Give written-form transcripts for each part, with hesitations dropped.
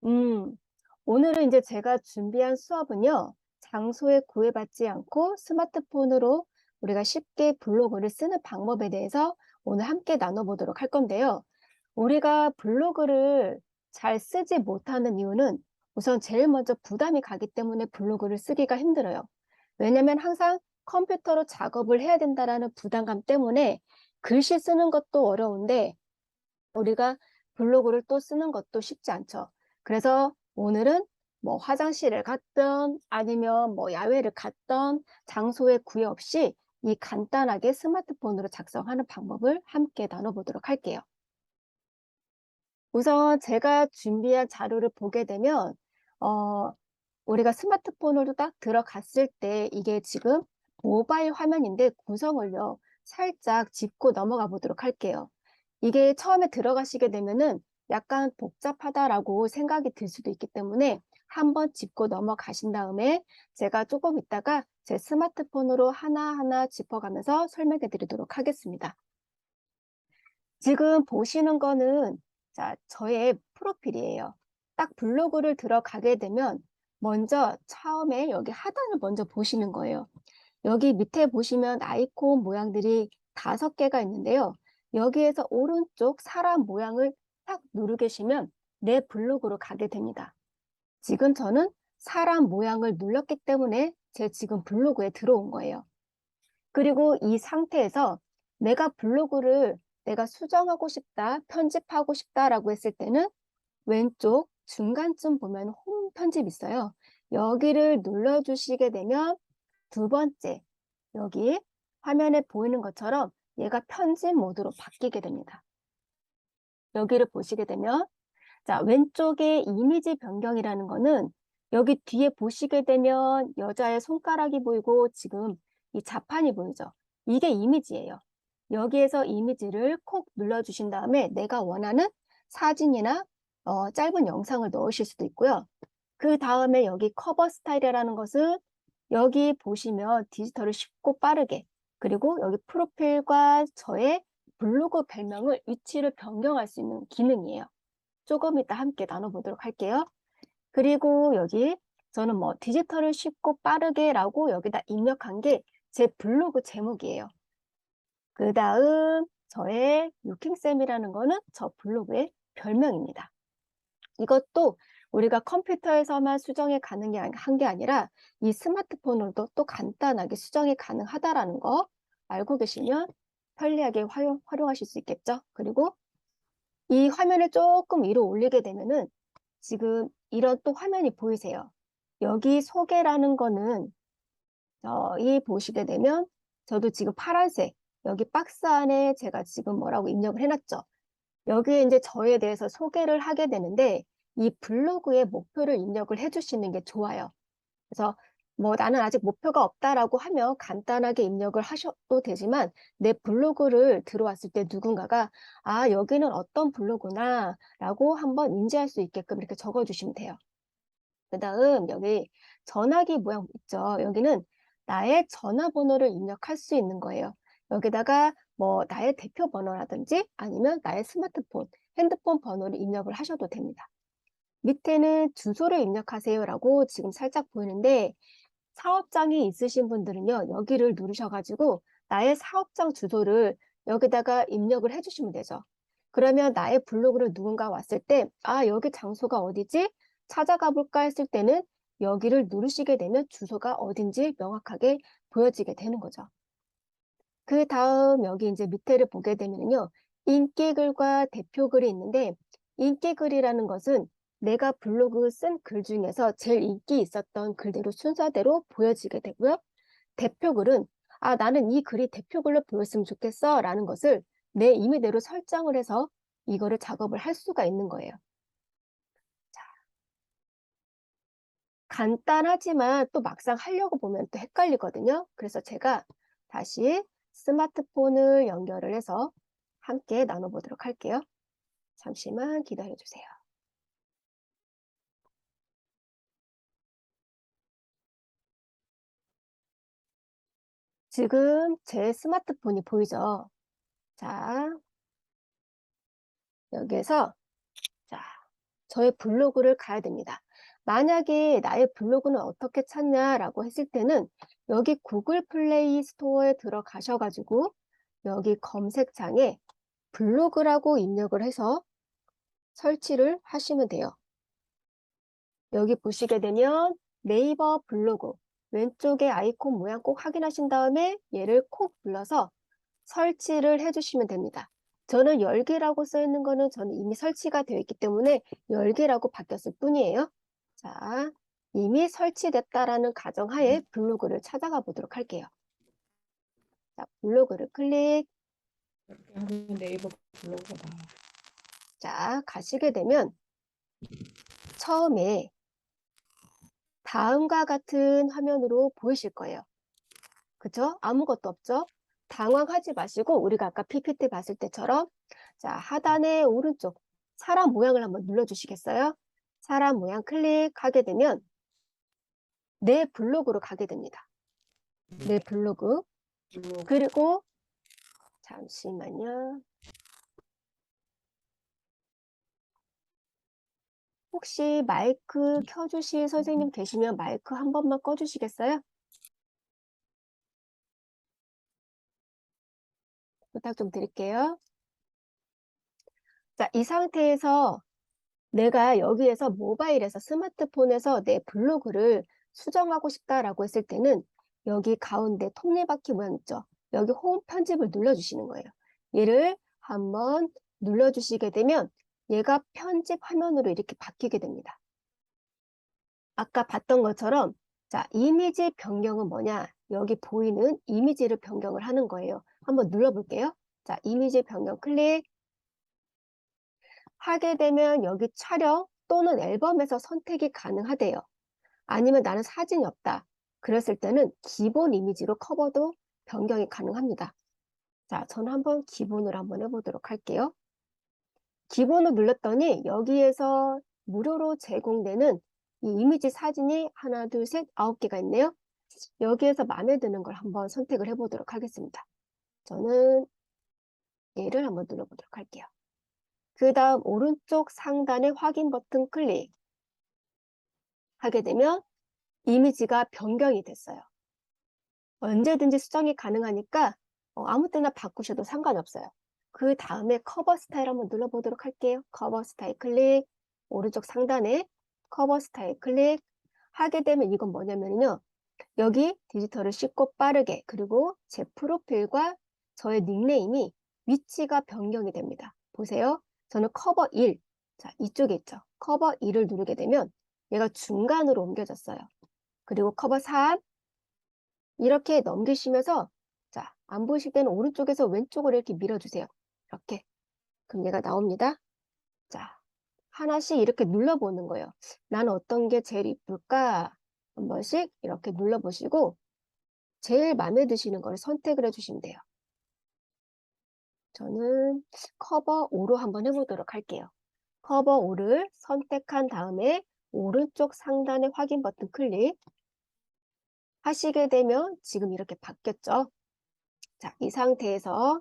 음, 오늘은 이제 제가 준비한 수업은요, 장소에 구애받지 않고 스마트폰으로 우리가 쉽게 블로그를 쓰는 방법에 대해서 오늘 함께 나눠보도록 할 건데요. 우리가 블로그를 잘 쓰지 못하는 이유는 우선 제일 먼저 부담이 가기 때문에 블로그를 쓰기가 힘들어요. 왜냐면 항상 컴퓨터로 작업을 해야 된다라는 부담감 때문에 글씨 쓰는 것도 어려운데 우리가 블로그를 또 쓰는 것도 쉽지 않죠. 그래서 오늘은 뭐 화장실을 갔든 아니면 뭐 야외를 갔던 장소에 구애 없이 이 간단하게 스마트폰으로 작성하는 방법을 함께 나눠보도록 할게요. 우선 제가 준비한 자료를 보게 되면 어, 우리가 스마트폰으로 딱 들어갔을 때 이게 지금 모바일 화면인데 구성을요 살짝 짚고 넘어가 보도록 할게요. 이게 처음에 들어가시게 되면은 약간 복잡하다라고 생각이 들 수도 있기 때문에 한번 짚고 넘어가신 다음에 제가 조금 있다가 제 스마트폰으로 하나하나 짚어가면서 설명해 드리도록 하겠습니다. 지금 보시는 거는 자, 저의 프로필이에요. 딱 블로그를 들어가게 되면 먼저 처음에 여기 하단을 먼저 보시는 거예요. 여기 밑에 보시면 아이콘 모양들이 5개가 있는데요. 여기에서 오른쪽 사람 모양을 딱 누르 계시면 내 블로그로 가게 됩니다. 지금 저는 사람 모양을 눌렀기 때문에 제 지금 블로그에 들어온 거예요. 그리고 이 상태에서 내가 블로그를 내가 수정하고 싶다, 편집하고 싶다라고 했을 때는 왼쪽 중간쯤 보면 홈 편집 있어요. 여기를 눌러주시게 되면 두 번째, 여기 화면에 보이는 것처럼 얘가 편집 모드로 바뀌게 됩니다. 여기를 보시게 되면 자, 왼쪽에 이미지 변경이라는 거는 여기 뒤에 보시게 되면 여자의 손가락이 보이고 지금 이 자판이 보이죠? 이게 이미지예요. 여기에서 이미지를 콕 눌러주신 다음에 내가 원하는 사진이나 짧은 영상을 넣으실 수도 있고요. 그 다음에 여기 커버 스타일이라는 것은 여기 보시면 디지털을 쉽고 빠르게 그리고 여기 프로필과 저의 블로그 별명을 위치를 변경할 수 있는 기능이에요. 조금 이따 함께 나눠보도록 할게요. 그리고 여기 저는 뭐 디지털을 쉽고 빠르게라고 여기다 입력한 게 제 블로그 제목이에요. 그 다음 저의 유킹쌤이라는 거는 저 블로그의 별명입니다. 이것도 우리가 컴퓨터에서만 수정이 가능한 게 아니라 이 스마트폰으로도 또 간단하게 수정이 가능하다라는 거 알고 계시면 편리하게 활용하실 수 있겠죠. 그리고 이 화면을 조금 위로 올리게 되면은 지금 이런 또 화면이 보이세요. 여기 소개라는 거는 이 보시게 되면 저도 지금 파란색 여기 박스 안에 제가 지금 뭐라고 입력을 해놨죠. 여기에 이제 저에 대해서 소개를 하게 되는데 이 블로그에 목표를 입력을 해주시는 게 좋아요. 그래서 뭐 나는 아직 목표가 없다라고 하면 간단하게 입력을 하셔도 되지만 내 블로그를 들어왔을 때 누군가가 아, 여기는 어떤 블로그나 라고 한번 인지할 수 있게끔 이렇게 적어주시면 돼요. 그 다음 여기 전화기 모양 있죠. 여기는 나의 전화번호를 입력할 수 있는 거예요. 여기다가 뭐 나의 대표 번호라든지 아니면 나의 스마트폰, 핸드폰 번호를 입력을 하셔도 됩니다. 밑에는 주소를 입력하세요라고 지금 살짝 보이는데 사업장이 있으신 분들은요, 여기를 누르셔가지고 나의 사업장 주소를 여기다가 입력을 해주시면 되죠. 그러면 나의 블로그를 누군가 왔을 때, 아, 여기 장소가 어디지? 찾아가 볼까 했을 때는 여기를 누르시게 되면 주소가 어딘지 명확하게 보여지게 되는 거죠. 그 다음 여기 이제 밑에를 보게 되면요, 인기글과 대표글이 있는데, 인기글이라는 것은 내가 블로그 쓴 글 중에서 제일 인기 있었던 글대로 순서대로 보여지게 되고요. 대표글은 아, 나는 이 글이 대표글로 보였으면 좋겠어 라는 것을 내 임의대로 설정을 해서 이거를 작업을 할 수가 있는 거예요. 간단하지만 또 막상 하려고 보면 또 헷갈리거든요. 그래서 제가 다시 스마트폰을 연결을 해서 함께 나눠보도록 할게요. 잠시만 기다려 주세요. 지금 제 스마트폰이 보이죠? 자, 여기에서 자, 저의 블로그를 가야 됩니다. 만약에 나의 블로그는 어떻게 찾냐라고 했을 때는 여기 구글 플레이 스토어에 들어가셔가지고 여기 검색창에 블로그라고 입력을 해서 설치를 하시면 돼요. 여기 보시게 되면 네이버 블로그 왼쪽에 아이콘 모양 꼭 확인하신 다음에 얘를 콕 눌러서 설치를 해주시면 됩니다. 저는 열기라고 써 있는 거는 저는 이미 설치가 되어 있기 때문에 열기라고 바뀌었을 뿐이에요. 자, 이미 설치됐다라는 가정하에 블로그를 찾아가 보도록 할게요. 자, 블로그를 클릭. 네이버 블로그가 나와. 자, 가시게 되면 처음에 다음과 같은 화면으로 보이실 거예요. 그쵸? 아무것도 없죠? 당황하지 마시고 우리가 아까 PPT 봤을 때처럼 자, 하단의 오른쪽 사람 모양을 한번 눌러주시겠어요? 사람 모양 클릭하게 되면 내 블로그로 가게 됩니다. 내 블로그. 그리고 잠시만요. 혹시 마이크 켜주실 선생님 계시면 마이크 한 번만 꺼주시겠어요? 부탁 좀 드릴게요. 자, 이 상태에서 내가 여기에서 모바일에서 스마트폰에서 내 블로그를 수정하고 싶다라고 했을 때는 여기 가운데 톱니바퀴 모양 있죠? 여기 홈 편집을 눌러주시는 거예요. 얘를 한번 눌러주시게 되면 얘가 편집 화면으로 이렇게 바뀌게 됩니다. 아까 봤던 것처럼 자, 이미지 변경은 뭐냐? 여기 보이는 이미지를 변경을 하는 거예요. 한번 눌러볼게요. 자, 이미지 변경 클릭. 하게 되면 여기 촬영 또는 앨범에서 선택이 가능하대요. 아니면 나는 사진이 없다. 그랬을 때는 기본 이미지로 커버도 변경이 가능합니다. 자, 저는 한번 기본으로 한번 해보도록 할게요. 기본을 눌렀더니 여기에서 무료로 제공되는 이 이미지 사진이 하나, 둘, 셋, 9개가 있네요. 여기에서 마음에 드는 걸 한번 선택을 해보도록 하겠습니다. 저는 얘를 한번 눌러보도록 할게요. 그 다음 오른쪽 상단의 확인 버튼 클릭 하게 되면 이미지가 변경이 됐어요. 언제든지 수정이 가능하니까 아무 때나 바꾸셔도 상관없어요. 그 다음에 커버 스타일 한번 눌러보도록 할게요. 커버 스타일 클릭, 오른쪽 상단에 커버 스타일 클릭 하게 되면 이건 뭐냐면요. 여기 디지털을 쉽고 빠르게 그리고 제 프로필과 저의 닉네임이 위치가 변경이 됩니다. 보세요. 저는 커버 1, 자 이쪽에 있죠. 커버 2를 누르게 되면 얘가 중간으로 옮겨졌어요. 그리고 커버 3 이렇게 넘기시면서 자, 안 보이실 때는 오른쪽에서 왼쪽으로 이렇게 밀어주세요. 이렇게. 그럼 얘가 나옵니다. 자, 하나씩 이렇게 눌러보는 거예요. 나는 어떤 게 제일 이쁠까? 한 번씩 이렇게 눌러보시고 제일 마음에 드시는 걸 선택을 해주시면 돼요. 저는 커버 5로 한번 해보도록 할게요. 커버 5를 선택한 다음에 오른쪽 상단의 확인 버튼 클릭 하시게 되면 지금 이렇게 바뀌었죠. 자, 이 상태에서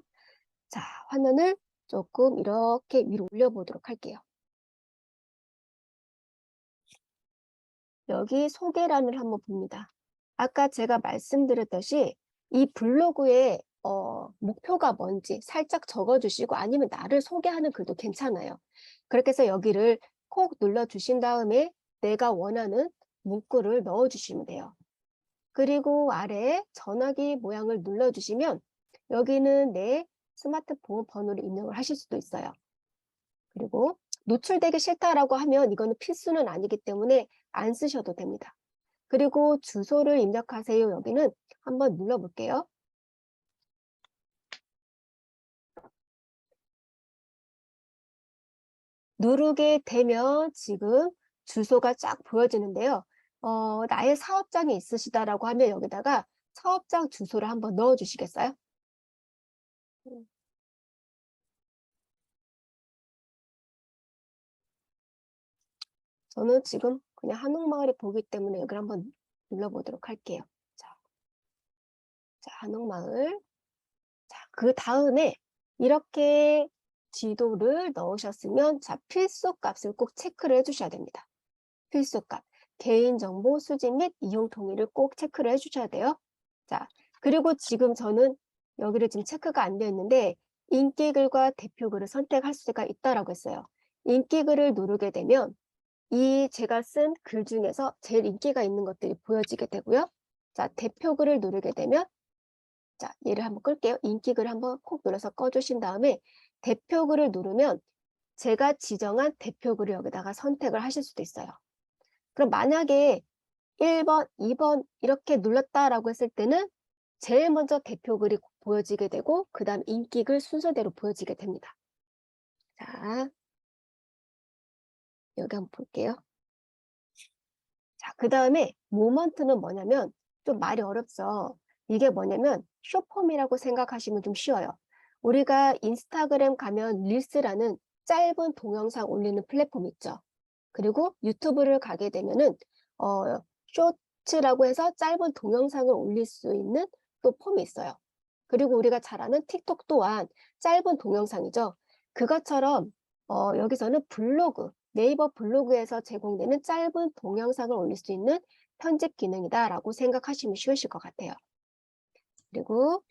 자, 화면을 조금 이렇게 위로 올려보도록 할게요. 여기 소개란을 한번 봅니다. 아까 제가 말씀드렸듯이 이 블로그의 목표가 뭔지 살짝 적어주시고 아니면 나를 소개하는 글도 괜찮아요. 그렇게 해서 여기를 콕 눌러주신 다음에 내가 원하는 문구를 넣어주시면 돼요. 그리고 아래에 전화기 모양을 눌러주시면 여기는 내 스마트폰 번호를 입력을 하실 수도 있어요. 그리고 노출되기 싫다라고 하면 이거는 필수는 아니기 때문에 안 쓰셔도 됩니다. 그리고 주소를 입력하세요. 여기는 한번 눌러볼게요. 누르게 되면 지금 주소가 쫙 보여지는데요. 나의 사업장이 있으시다라고 하면 여기다가 사업장 주소를 한번 넣어 주시겠어요? 저는 지금 그냥 한옥마을에 보기 때문에 여기를 한번 눌러보도록 할게요. 자, 한옥마을. 자, 그 다음에 이렇게 지도를 넣으셨으면 자, 필수 값을 꼭 체크를 해주셔야 됩니다. 필수 값. 개인정보 수집 및 이용 동의를 꼭 체크를 해주셔야 돼요. 자, 그리고 지금 저는 여기를 지금 체크가 안 되어 있는데 인기글과 대표글을 선택할 수가 있다라고 했어요. 인기글을 누르게 되면 이 제가 쓴 글 중에서 제일 인기가 있는 것들이 보여지게 되고요. 자, 대표글을 누르게 되면 자, 얘를 한번 끌게요. 인기글 한번 콕 눌러서 꺼주신 다음에 대표글을 누르면 제가 지정한 대표글을 여기다가 선택을 하실 수도 있어요. 그럼 만약에 1번, 2번 이렇게 눌렀다라고 했을 때는 제일 먼저 대표글이 보여지게 되고 그 다음 인기글 순서대로 보여지게 됩니다. 자, 여기 한번 볼게요. 자, 그 다음에 모먼트는 뭐냐면 좀 말이 어렵죠. 이게 뭐냐면 쇼폼이라고 생각하시면 좀 쉬워요. 우리가 인스타그램 가면 릴스라는 짧은 동영상 올리는 플랫폼 있죠. 그리고 유튜브를 가게 되면은 쇼츠라고 해서 짧은 동영상을 올릴 수 있는 또 폼이 있어요. 그리고 우리가 잘 아는 틱톡 또한 짧은 동영상이죠. 그것처럼 여기서는 블로그, 네이버 블로그에서 제공되는 짧은 동영상을 올릴 수 있는 편집 기능이다라고 생각하시면 쉬우실 것 같아요. 그리고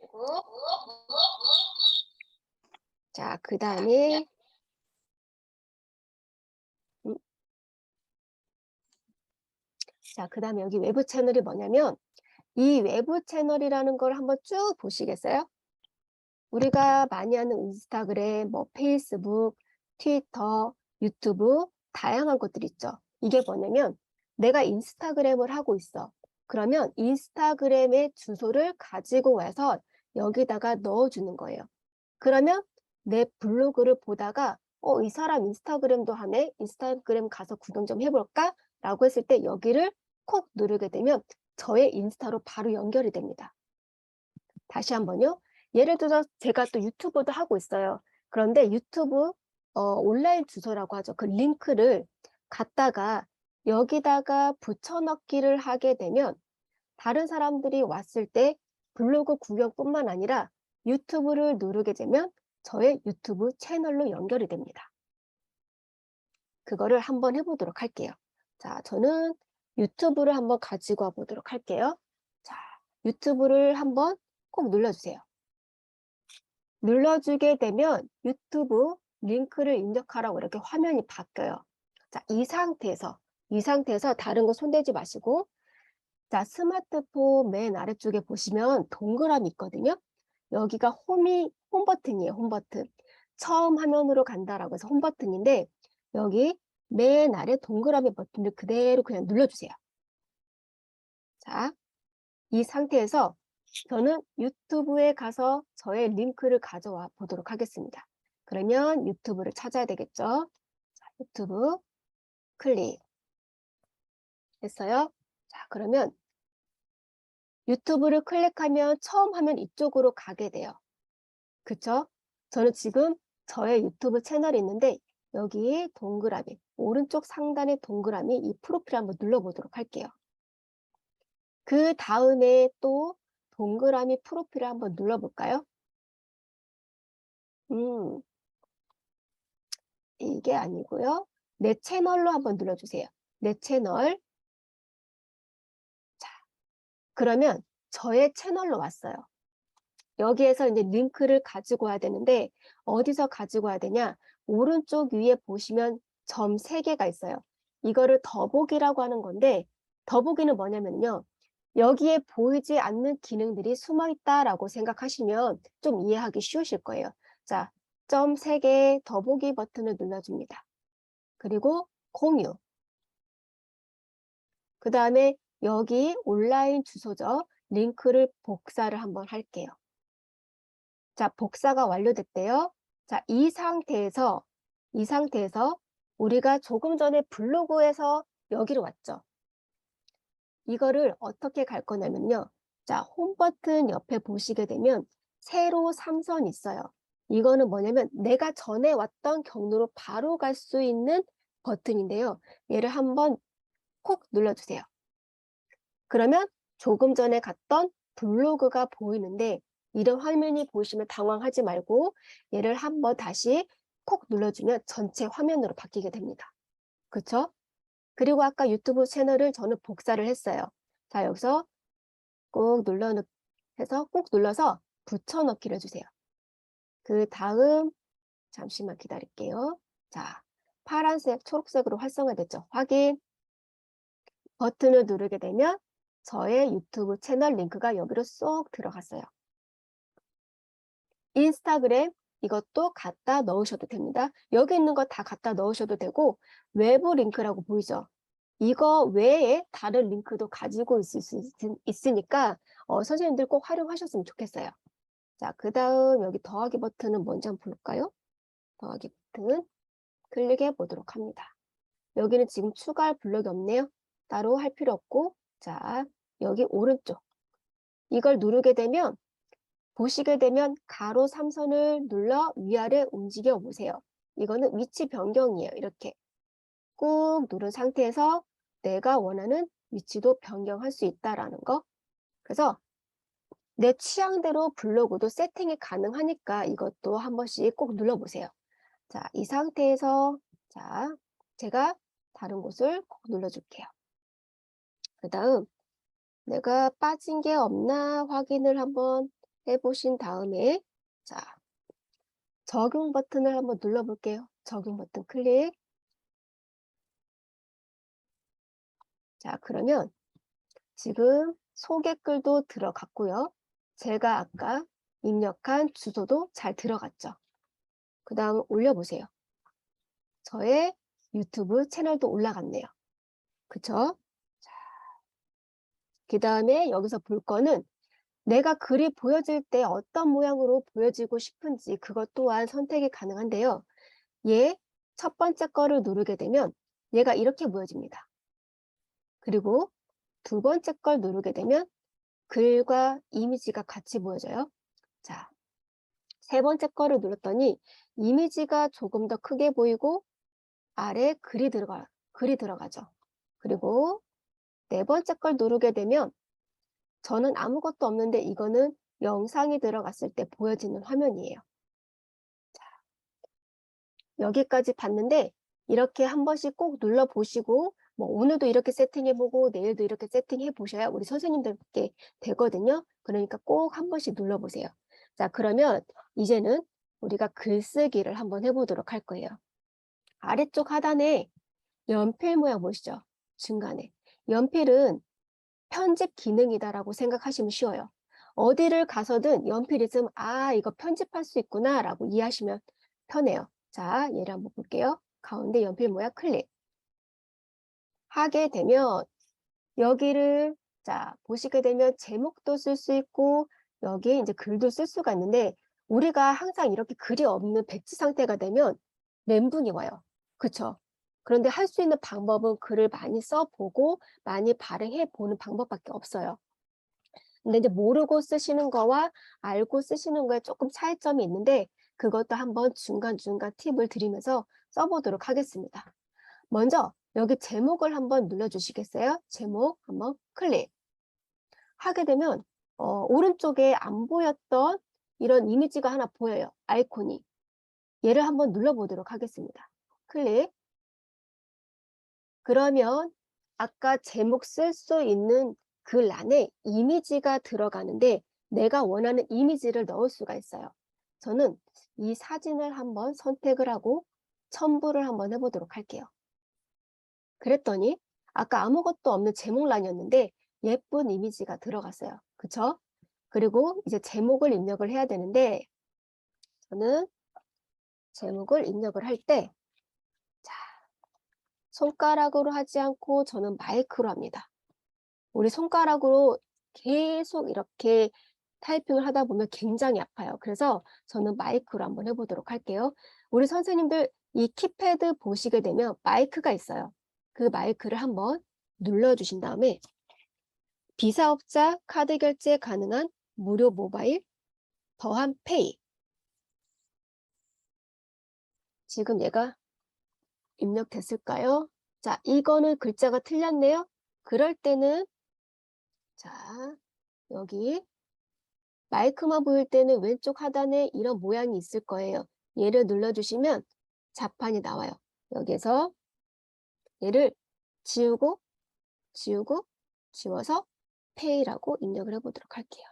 자, 그 다음에 자, 그 다음에 여기 외부 채널이 뭐냐면 이 외부 채널이라는 걸 한번 쭉 보시겠어요? 우리가 많이 하는 인스타그램, 뭐 페이스북, 트위터, 유튜브 다양한 것들이 있죠. 이게 뭐냐면 내가 인스타그램을 하고 있어. 그러면 인스타그램의 주소를 가지고 와서 여기다가 넣어주는 거예요. 그러면 내 블로그를 보다가 이 사람 인스타그램도 하네. 인스타그램 가서 구경 좀 해볼까? 라고 했을 때 여기를 콕 누르게 되면 저의 인스타로 바로 연결이 됩니다. 다시 한번요. 예를 들어 제가 또 유튜브도 하고 있어요. 그런데 유튜브 온라인 주소라고 하죠. 그 링크를 갖다가 여기다가 붙여넣기를 하게 되면 다른 사람들이 왔을 때 블로그 구경뿐만 아니라 유튜브를 누르게 되면 저의 유튜브 채널로 연결이 됩니다. 그거를 한번 해보도록 할게요. 자, 저는 유튜브를 한번 가지고 와 보도록 할게요. 자, 유튜브를 한번 꼭 눌러주세요. 눌러주게 되면 유튜브 링크를 입력하라고 이렇게 화면이 바뀌어요. 자, 이 상태에서 다른 거 손대지 마시고 자, 스마트폰 맨 아래쪽에 보시면 동그라미 있거든요. 여기가 홈 버튼이에요. 홈 버튼. 처음 화면으로 간다라고 해서 홈 버튼인데 여기 맨 아래 동그라미 버튼을 그대로 그냥 눌러주세요. 자, 이 상태에서 저는 유튜브에 가서 저의 링크를 가져와 보도록 하겠습니다. 그러면 유튜브를 찾아야 되겠죠. 자, 유튜브 클릭 했어요. 자, 그러면 유튜브를 클릭하면 처음 화면 이쪽으로 가게 돼요. 그쵸? 저는 지금 저의 유튜브 채널이 있는데 여기 동그라미, 오른쪽 상단의 동그라미 이 프로필 한번 눌러보도록 할게요. 그 다음에 또 동그라미 프로필을 한번 눌러볼까요? 이게 아니고요. 내 채널로 한번 눌러주세요. 내 채널. 자, 그러면 저의 채널로 왔어요. 여기에서 이제 링크를 가지고 와야 되는데 어디서 가지고 와야 되냐? 오른쪽 위에 보시면 점 3개가 있어요. 이거를 더보기라고 하는 건데 더보기는 뭐냐면요. 여기에 보이지 않는 기능들이 숨어 있다라고 생각하시면 좀 이해하기 쉬우실 거예요. 자, 점 3개 더보기 버튼을 눌러줍니다. 그리고 공유. 그 다음에 여기 온라인 주소죠. 링크를 복사를 한번 할게요. 자, 복사가 완료됐대요. 자, 이 상태에서 우리가 조금 전에 블로그에서 여기로 왔죠. 이거를 어떻게 갈 거냐면요. 자, 홈 버튼 옆에 보시게 되면 세로 3선 있어요. 이거는 뭐냐면 내가 전에 왔던 경로로 바로 갈 수 있는 버튼인데요. 얘를 한번 콕 눌러주세요. 그러면 조금 전에 갔던 블로그가 보이는데 이런 화면이 보이시면 당황하지 말고 얘를 한번 다시 콕 눌러주면 전체 화면으로 바뀌게 됩니다. 그쵸? 그리고 아까 유튜브 채널을 저는 복사를 했어요. 자, 여기서 꾹 눌러서 붙여넣기를 해주세요. 그 다음 잠시만 기다릴게요. 자, 파란색, 초록색으로 활성화됐죠? 확인. 버튼을 누르게 되면 저의 유튜브 채널 링크가 여기로 쏙 들어갔어요. 인스타그램 이것도 갖다 넣으셔도 됩니다. 여기 있는 거 다 갖다 넣으셔도 되고 외부 링크라고 보이죠? 이거 외에 다른 링크도 가지고 있을 수 있으니까 선생님들 꼭 활용하셨으면 좋겠어요. 자, 그 다음 여기 더하기 버튼은 뭔지 한번 볼까요? 더하기 버튼 클릭해 보도록 합니다. 여기는 지금 추가할 블록이 없네요. 따로 할 필요 없고, 자, 여기 오른쪽 이걸 누르게 되면 보시게 되면 가로 3선을 눌러 위아래 움직여 보세요. 이거는 위치 변경이에요. 이렇게 꾹 누른 상태에서 내가 원하는 위치도 변경할 수 있다라는 거. 그래서 내 취향대로 블로그도 세팅이 가능하니까 이것도 한 번씩 꼭 눌러보세요. 자, 이 상태에서 자, 제가 다른 곳을 꼭 눌러줄게요. 그 다음 내가 빠진 게 없나 확인을 한번 해보신 다음에 자, 적용 버튼을 한번 눌러볼게요. 적용 버튼 클릭. 자, 그러면 지금 소개글도 들어갔고요. 제가 아까 입력한 주소도 잘 들어갔죠. 그 다음 올려보세요. 저의 유튜브 채널도 올라갔네요. 그쵸? 그 다음에 여기서 볼 거는 내가 글이 보여질 때 어떤 모양으로 보여지고 싶은지 그것 또한 선택이 가능한데요. 첫 번째 거를 누르게 되면 얘가 이렇게 보여집니다. 그리고 두 번째 걸 누르게 되면 글과 이미지가 같이 보여져요. 자, 세 번째 거를 눌렀더니 이미지가 조금 더 크게 보이고 아래 글이 들어가죠. 그리고 네 번째 걸 누르게 되면 저는 아무것도 없는데 이거는 영상이 들어갔을 때 보여지는 화면이에요. 자, 여기까지 봤는데 이렇게 한 번씩 꼭 눌러보시고 뭐 오늘도 이렇게 세팅해보고 내일도 이렇게 세팅해보셔야 우리 선생님들께 되거든요. 그러니까 꼭 한 번씩 눌러보세요. 자, 그러면 이제는 우리가 글쓰기를 한번 해보도록 할 거예요. 아래쪽 하단에 연필 모양 보시죠? 중간에. 연필은 편집 기능이다라고 생각하시면 쉬워요. 어디를 가서든 연필 있으면 아, 이거 편집할 수 있구나 라고 이해하시면 편해요. 자, 얘를 한번 볼게요. 가운데 연필 모양 클릭. 하게 되면 여기를 자 보시게 되면 제목도 쓸 수 있고 여기 이제 글도 쓸 수가 있는데 우리가 항상 이렇게 글이 없는 백지 상태가 되면 멘붕이 와요. 그쵸? 그런데 할 수 있는 방법은 글을 많이 써보고 많이 발행해 보는 방법밖에 없어요. 근데 이제 모르고 쓰시는 거와 알고 쓰시는 거에 조금 차이점이 있는데 그것도 한번 중간중간 팁을 드리면서 써보도록 하겠습니다. 먼저 여기 제목을 한번 눌러주시겠어요? 제목 한번 클릭. 하게 되면 오른쪽에 안 보였던 이런 이미지가 하나 보여요. 아이콘이. 얘를 한번 눌러보도록 하겠습니다. 클릭. 그러면 아까 제목 쓸 수 있는 글 안에 이미지가 들어가는데 내가 원하는 이미지를 넣을 수가 있어요. 저는 이 사진을 한번 선택을 하고 첨부를 한번 해보도록 할게요. 그랬더니 아까 아무것도 없는 제목란이었는데 예쁜 이미지가 들어갔어요. 그쵸? 그리고 이제 제목을 입력을 해야 되는데 저는 제목을 입력을 할 때 손가락으로 하지 않고 저는 마이크로 합니다. 우리 손가락으로 계속 이렇게 타이핑을 하다 보면 굉장히 아파요. 그래서 저는 마이크로 한번 해보도록 할게요. 우리 선생님들 이 키패드 보시게 되면 마이크가 있어요. 그 마이크를 한번 눌러주신 다음에 비사업자 카드 결제 가능한 무료 모바일 더한 페이. 지금 얘가 입력됐을까요? 자, 이거는 글자가 틀렸네요. 그럴 때는 자, 여기 마이크만 보일 때는 왼쪽 하단에 이런 모양이 있을 거예요. 얘를 눌러주시면 자판이 나와요. 여기에서 얘를 지우고 지워서 pay라고 입력을 해보도록 할게요.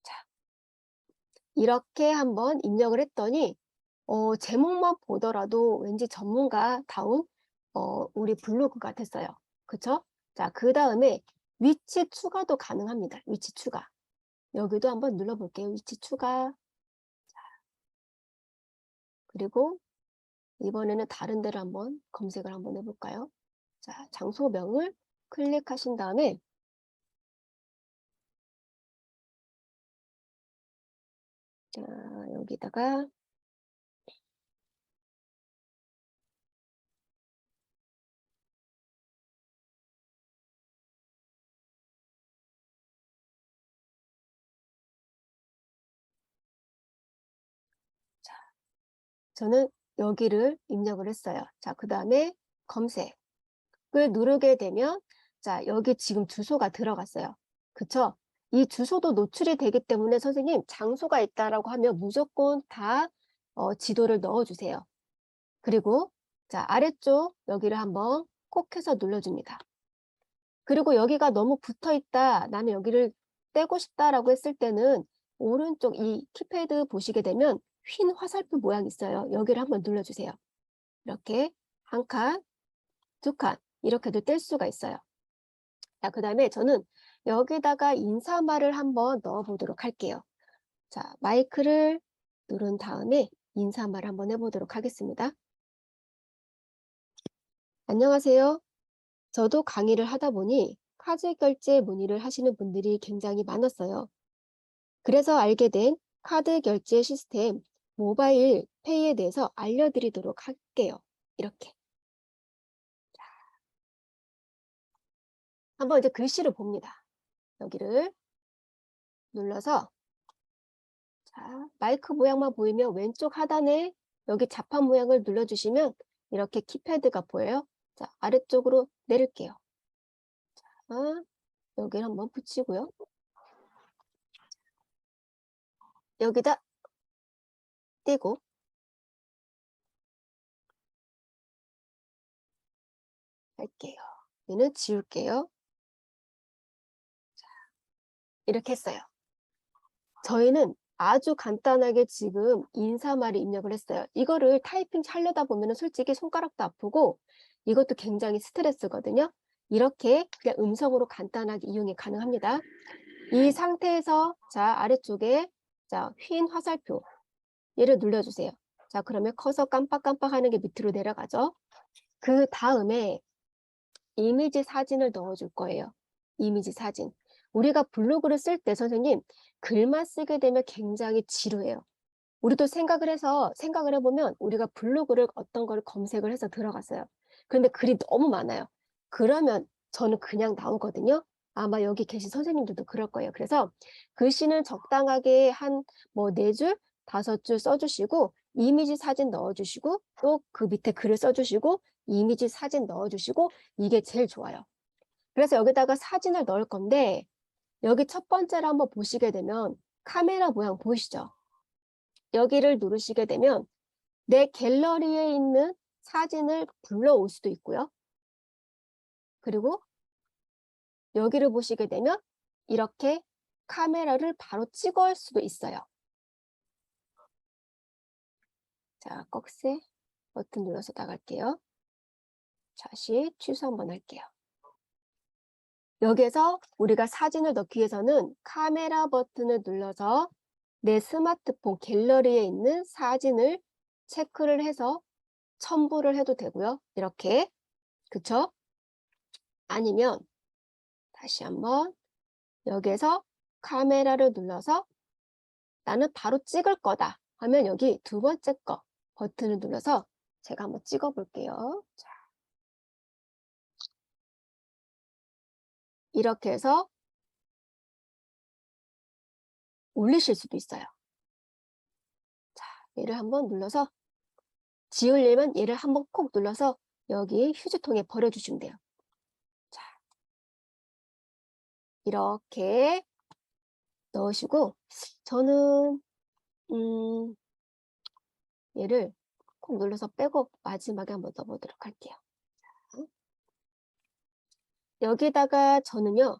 자, 이렇게 한번 입력을 했더니 제목만 보더라도 왠지 전문가다운 우리 블로그가 됐어요. 그쵸? 자, 그 다음에 위치 추가도 가능합니다. 위치 추가. 여기도 한번 눌러볼게요. 위치 추가. 그리고 이번에는 다른 데를 한번 검색을 한번 해볼까요? 자, 장소명을 클릭하신 다음에 자, 여기다가 저는 여기를 입력을 했어요. 자, 그 다음에 검색을 누르게 되면 자, 여기 지금 주소가 들어갔어요. 그쵸? 이 주소도 노출이 되기 때문에 선생님 장소가 있다라고 하면 무조건 다 지도를 넣어주세요. 그리고 자, 아래쪽 여기를 한번 꼭 해서 눌러줍니다. 그리고 여기가 너무 붙어 있다. 나는 여기를 떼고 싶다라고 했을 때는 오른쪽 이 키패드 보시게 되면 휜 화살표 모양이 있어요. 여기를 한번 눌러주세요. 이렇게 한 칸, 두 칸 이렇게도 뗄 수가 있어요. 자, 그 다음에 저는 여기다가 인사말을 한번 넣어 보도록 할게요. 자, 마이크를 누른 다음에 인사말 한번 해보도록 하겠습니다. 안녕하세요. 저도 강의를 하다 보니 카드 결제 문의를 하시는 분들이 굉장히 많았어요. 그래서 알게 된 카드 결제 시스템 모바일 페이에 대해서 알려드리도록 할게요. 이렇게. 한번 이제 글씨를 봅니다. 여기를 눌러서 자, 마이크 모양만 보이면 왼쪽 하단에 여기 자판 모양을 눌러주시면 이렇게 키패드가 보여요. 자, 아래쪽으로 내릴게요. 자, 여기를 한번 붙이고요. 여기다 띄고 할게요. 얘는 지울게요. 자, 이렇게 했어요. 저희는 아주 간단하게 지금 인사말을 입력을 했어요. 이거를 타이핑 하려다 보면 솔직히 손가락도 아프고 이것도 굉장히 스트레스거든요. 이렇게 그냥 음성으로 간단하게 이용이 가능합니다. 이 상태에서 자, 아래쪽에 자, 휜 화살표 얘를 눌러주세요. 자, 그러면 커서 깜빡깜빡 하는 게 밑으로 내려가죠. 그 다음에 이미지 사진을 넣어줄 거예요. 이미지 사진. 우리가 블로그를 쓸 때 선생님 글만 쓰게 되면 굉장히 지루해요. 우리도 생각을 해보면 우리가 블로그를 어떤 걸 검색을 해서 들어갔어요. 그런데 글이 너무 많아요. 그러면 저는 그냥 나오거든요. 아마 여기 계신 선생님들도 그럴 거예요. 그래서 글씨는 적당하게 한 뭐 4줄, 5줄 써주시고 이미지 사진 넣어주시고 또 그 밑에 글을 써주시고 이미지 사진 넣어주시고 이게 제일 좋아요. 그래서 여기다가 사진을 넣을 건데 여기 첫 번째로 한번 보시게 되면 카메라 모양 보이시죠? 여기를 누르시게 되면 내 갤러리에 있는 사진을 불러올 수도 있고요. 그리고 여기를 보시게 되면 이렇게 카메라를 바로 찍을 수도 있어요. 자, 꺽쇠 버튼 눌러서 나갈게요. 다시 취소 한번 할게요. 여기에서 우리가 사진을 넣기 위해서는 카메라 버튼을 눌러서 내 스마트폰 갤러리에 있는 사진을 체크를 해서 첨부를 해도 되고요. 이렇게. 그쵸? 아니면 다시 한번 여기에서 카메라를 눌러서 나는 바로 찍을 거다 하면 여기 두 번째 거 버튼을 눌러서 제가 한번 찍어 볼게요. 자, 이렇게 해서 올리실 수도 있어요. 자, 얘를 한번 눌러서 지우려면 얘를 한번 콕 눌러서 여기 휴지통에 버려주시면 돼요. 자, 이렇게 넣으시고 저는 얘를 콕 눌러서 빼고 마지막에 한번 넣어보도록 할게요. 여기다가 저는요,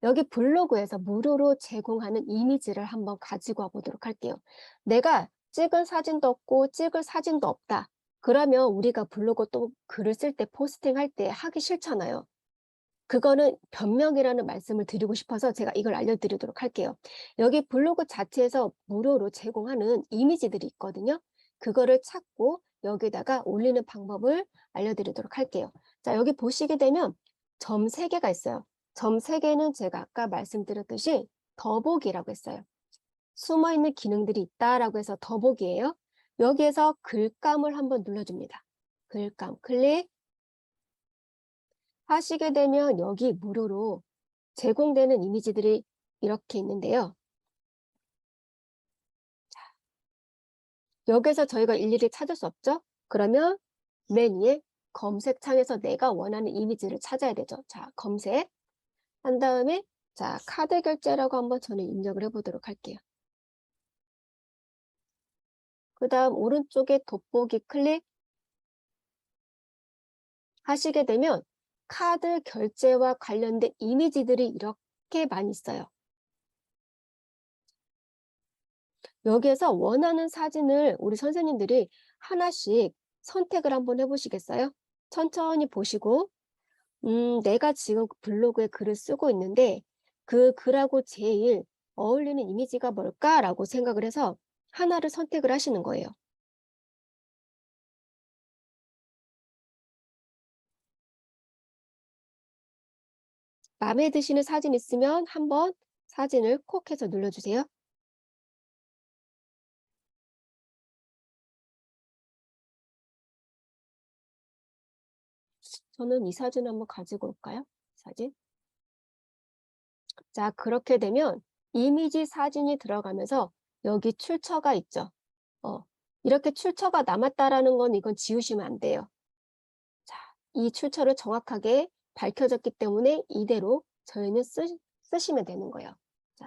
여기 블로그에서 무료로 제공하는 이미지를 한번 가지고 와보도록 할게요. 내가 찍은 사진도 없고 찍을 사진도 없다. 그러면 우리가 블로그 또 글을 쓸 때 포스팅할 때 하기 싫잖아요. 그거는 변명이라는 말씀을 드리고 싶어서 제가 이걸 알려드리도록 할게요. 여기 블로그 자체에서 무료로 제공하는 이미지들이 있거든요. 그거를 찾고 여기다가 올리는 방법을 알려드리도록 할게요. 자, 여기 보시게 되면 점 3개가 있어요. 점 3개는 제가 아까 말씀드렸듯이 더보기라고 했어요. 숨어있는 기능들이 있다라고 해서 더보기예요. 여기에서 글감을 한번 눌러줍니다. 글감 클릭 하시게 되면 여기 무료로 제공되는 이미지들이 이렇게 있는데요. 여기서 저희가 일일이 찾을 수 없죠? 그러면 맨 위에 검색창에서 내가 원하는 이미지를 찾아야 되죠. 자, 검색 한 다음에 자, 카드 결제라고 한번 저는 입력을 해보도록 할게요. 그 다음 오른쪽에 돋보기 클릭 하시게 되면 카드 결제와 관련된 이미지들이 이렇게 많이 있어요. 여기에서 원하는 사진을 우리 선생님들이 하나씩 선택을 한번 해보시겠어요? 천천히 보시고 내가 지금 블로그에 글을 쓰고 있는데 그 글하고 제일 어울리는 이미지가 뭘까라고 생각을 해서 하나를 선택을 하시는 거예요. 마음에 드시는 사진 있으면 한번 사진을 콕 해서 눌러주세요. 저는 이 사진 한번 가지고 올까요? 사진. 자, 그렇게 되면 이미지 사진이 들어가면서 여기 출처가 있죠. 이렇게 출처가 남았다라는 건 이건 지우시면 안 돼요. 자, 이 출처를 정확하게 밝혀졌기 때문에 이대로 저희는 쓰시면 되는 거예요. 자,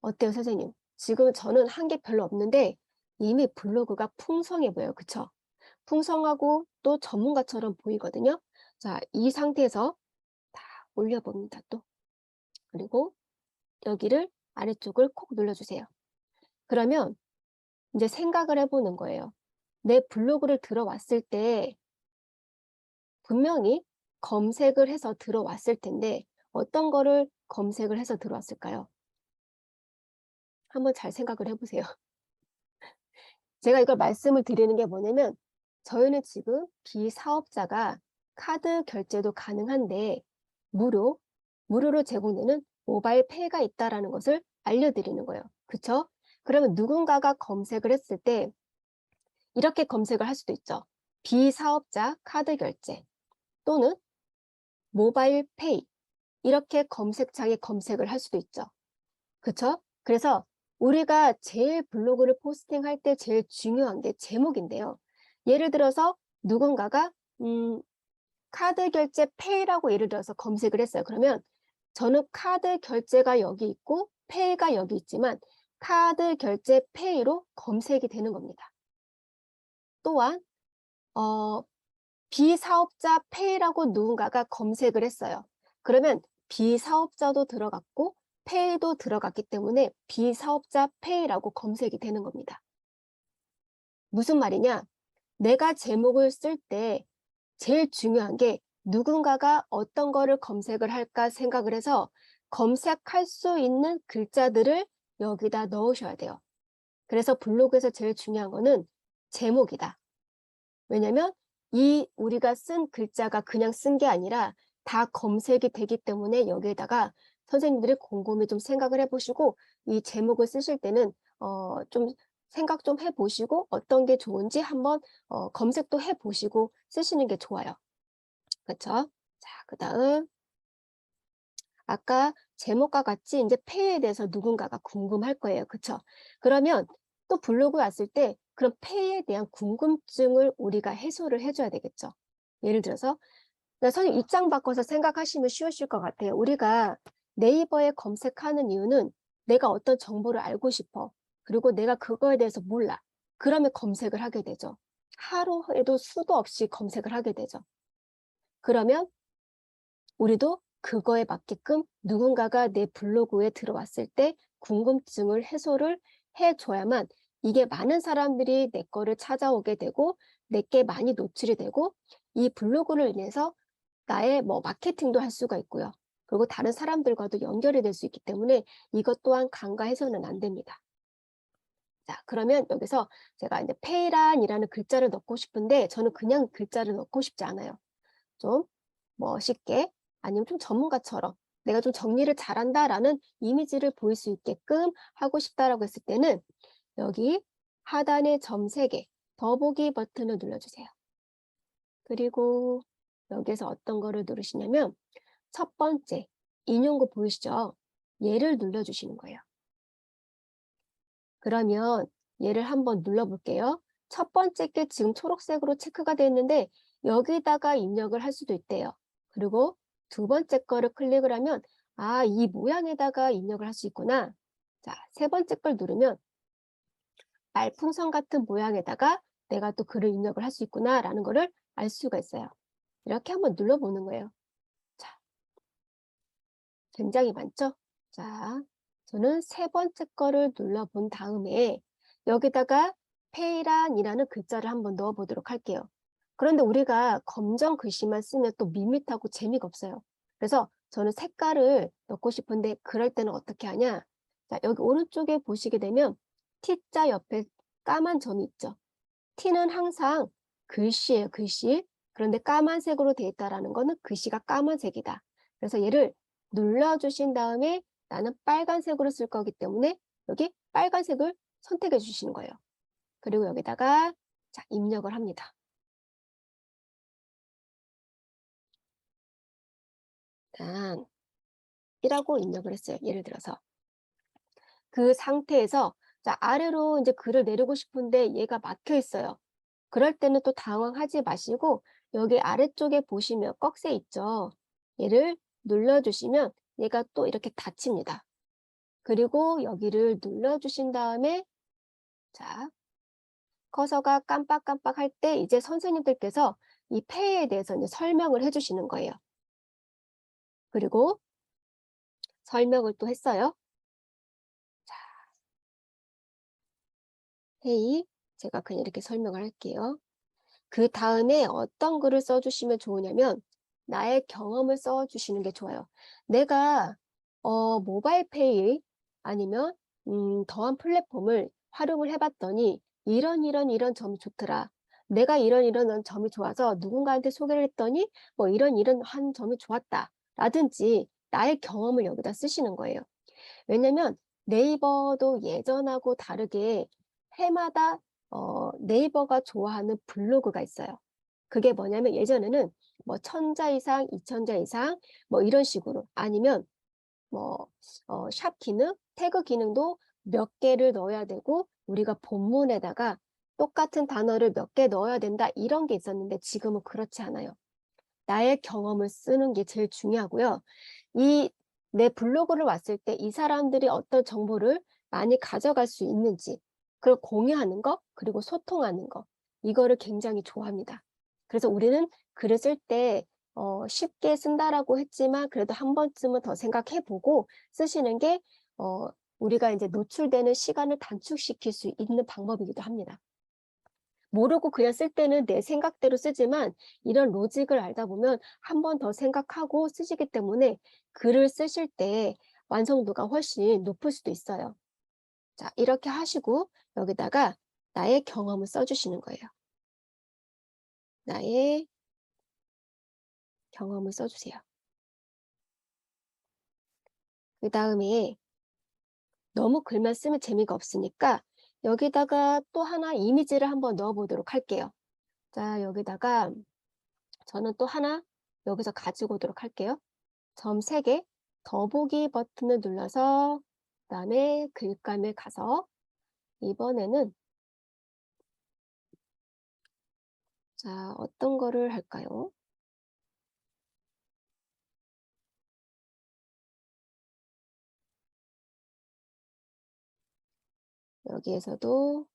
어때요, 선생님? 지금 저는 한 게 별로 없는데 이미 블로그가 풍성해 보여요. 그쵸? 풍성하고 또 전문가처럼 보이거든요. 자, 이 상태에서 다 올려봅니다. 또. 그리고 여기를 아래쪽을 콕 눌러주세요. 그러면 이제 생각을 해보는 거예요. 내 블로그를 들어왔을 때 분명히 검색을 해서 들어왔을 텐데 어떤 거를 검색을 해서 들어왔을까요? 한번 잘 생각을 해보세요. 제가 이걸 말씀을 드리는 게 뭐냐면 저희는 지금 비사업자가 카드 결제도 가능한데 무료로 제공되는 모바일 페이가 있다는 것을 알려드리는 거예요. 그쵸? 그러면 누군가가 검색을 했을 때 이렇게 검색을 할 수도 있죠. 비사업자 카드 결제 또는 모바일 페이 이렇게 검색창에 검색을 할 수도 있죠. 그쵸? 그래서 우리가 제일 블로그를 포스팅할 때 제일 중요한 게 제목인데요. 예를 들어서 누군가가 카드 결제 페이라고 예를 들어서 검색을 했어요. 그러면 저는 카드 결제가 여기 있고 페이가 여기 있지만 카드 결제 페이로 검색이 되는 겁니다. 또한 비사업자 페이라고 누군가가 검색을 했어요. 그러면 비사업자도 들어갔고 페이도 들어갔기 때문에 비사업자 페이라고 검색이 되는 겁니다. 무슨 말이냐? 내가 제목을 쓸 때 제일 중요한 게 누군가가 어떤 거를 검색을 할까 생각을 해서 검색할 수 있는 글자들을 여기다 넣으셔야 돼요. 그래서 블로그에서 제일 중요한 거는 제목이다. 왜냐면 우리가 쓴 글자가 그냥 쓴 게 아니라 다 검색이 되기 때문에 여기에다가 선생님들이 곰곰이 좀 생각을 해보시고 이 제목을 쓰실 때는 좀 생각 좀 해보시고 어떤 게 좋은지 한번 검색도 해보시고 쓰시는 게 좋아요. 그렇죠? 자, 그 다음 아까 제목과 같이 이제 페이에 대해서 누군가가 궁금할 거예요. 그렇죠? 그러면 또 블로그 왔을 때 그럼 페이에 대한 궁금증을 우리가 해소를 해줘야 되겠죠. 예를 들어서 선생님 입장 바꿔서 생각하시면 쉬우실 것 같아요. 우리가 네이버에 검색하는 이유는 내가 어떤 정보를 알고 싶어. 그리고 내가 그거에 대해서 몰라. 그러면 검색을 하게 되죠. 하루에도 수도 없이 검색을 하게 되죠. 그러면 우리도 그거에 맞게끔 누군가가 내 블로그에 들어왔을 때 궁금증을 해소를 해줘야만 이게 많은 사람들이 내 거를 찾아오게 되고 내게 많이 노출이 되고 이 블로그를 인해서 나의 뭐 마케팅도 할 수가 있고요. 그리고 다른 사람들과도 연결이 될 수 있기 때문에 이것 또한 간과해서는 안 됩니다. 자, 그러면 여기서 제가 이제 페이란이라는 글자를 넣고 싶은데 저는 그냥 글자를 넣고 싶지 않아요. 좀 멋있게 아니면 좀 전문가처럼 내가 좀 정리를 잘한다라는 이미지를 보일 수 있게끔 하고 싶다라고 했을 때는 여기 하단의 점 3개 더보기 버튼을 눌러주세요. 그리고 여기에서 어떤 거를 누르시냐면 첫 번째 인용구 보이시죠? 얘를 눌러주시는 거예요. 그러면 얘를 한번 눌러볼게요. 첫 번째 게 지금 초록색으로 체크가 되어 있는데 여기다가 입력을 할 수도 있대요. 그리고 두 번째 거를 클릭을 하면 아, 이 모양에다가 입력을 할 수 있구나. 자, 세 번째 걸 누르면 말풍선 같은 모양에다가 내가 또 글을 입력을 할 수 있구나 라는 거를 알 수가 있어요. 이렇게 한번 눌러보는 거예요. 자, 굉장히 많죠? 자, 저는 세 번째 거를 눌러본 다음에 여기다가 페이란이라는 글자를 한번 넣어보도록 할게요. 그런데 우리가 검정 글씨만 쓰면 또 밋밋하고 재미가 없어요. 그래서 저는 색깔을 넣고 싶은데 그럴 때는 어떻게 하냐? 자, 여기 오른쪽에 보시게 되면 T자 옆에 까만 점이 있죠. T는 항상 글씨예요, 글씨. 그런데 까만색으로 되어 있다는 거는 글씨가 까만색이다. 그래서 얘를 눌러주신 다음에 나는 빨간색으로 쓸 거기 때문에 여기 빨간색을 선택해 주시는 거예요. 그리고 여기다가 자, 입력을 합니다. 단 이라고 입력을 했어요. 예를 들어서 그 상태에서 자, 아래로 이제 글을 내리고 싶은데 얘가 막혀 있어요. 그럴 때는 또 당황하지 마시고 여기 아래쪽에 보시면 꺽쇠 있죠. 얘를 눌러주시면 얘가 또 이렇게 닫힙니다. 그리고 여기를 눌러주신 다음에 자, 커서가 깜빡깜빡 할 때 이제 선생님들께서 이 폐에 대해서 이제 설명을 해주시는 거예요. 그리고 설명을 또 했어요. 자, 회의 제가 그냥 이렇게 설명을 할게요. 그 다음에 어떤 글을 써주시면 좋으냐면 나의 경험을 써주시는 게 좋아요. 내가 모바일페이 아니면 더한 플랫폼을 활용을 해봤더니 이런 점이 좋더라. 내가 이런 점이 좋아서 누군가한테 소개를 했더니 뭐 이런 한 점이 좋았다. 라든지 나의 경험을 여기다 쓰시는 거예요. 왜냐면 네이버도 예전하고 다르게 해마다 네이버가 좋아하는 블로그가 있어요. 그게 뭐냐면 예전에는 뭐 1000자 이상, 2000자 이상 뭐 이런 식으로 아니면 뭐 샵 기능, 태그 기능도 몇 개를 넣어야 되고 우리가 본문에다가 똑같은 단어를 몇 개 넣어야 된다 이런 게 있었는데 지금은 그렇지 않아요. 나의 경험을 쓰는 게 제일 중요하고요. 이 내 블로그를 왔을 때 이 사람들이 어떤 정보를 많이 가져갈 수 있는지 그걸 공유하는 거 그리고 소통하는 거 이거를 굉장히 좋아합니다. 그래서 우리는 글을 쓸 때 쉽게 쓴다라고 했지만 그래도 한 번쯤은 더 생각해 보고 쓰시는 게 우리가 이제 노출되는 시간을 단축시킬 수 있는 방법이기도 합니다. 모르고 그냥 쓸 때는 내 생각대로 쓰지만 이런 로직을 알다 보면 한 번 더 생각하고 쓰시기 때문에 글을 쓰실 때 완성도가 훨씬 높을 수도 있어요. 자, 이렇게 하시고 여기다가 나의 경험을 써주시는 거예요. 나의 경험을 써주세요. 그 다음에 너무 글만 쓰면 재미가 없으니까 여기다가 또 하나 이미지를 한번 넣어 보도록 할게요. 자, 여기다가 저는 또 하나 여기서 가지고 오도록 할게요. 점 3개 더보기 버튼을 눌러서 그다음에 글감에 가서 이번에는 자, 어떤 거를 할까요? 여기에서도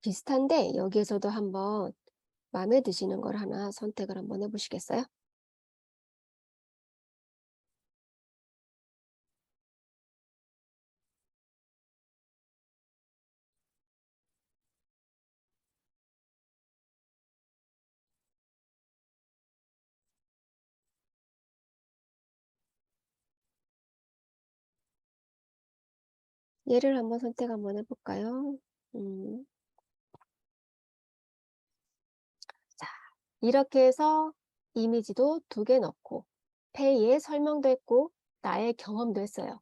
비슷한데 여기에서도 한번 마음에 드시는 걸 하나 선택을 한번 해보시겠어요? 얘를 한번 선택 한번 해볼까요? 음. 자, 이렇게 해서 이미지도 2개 넣고 페이에 설명도 했고 나의 경험도 했어요.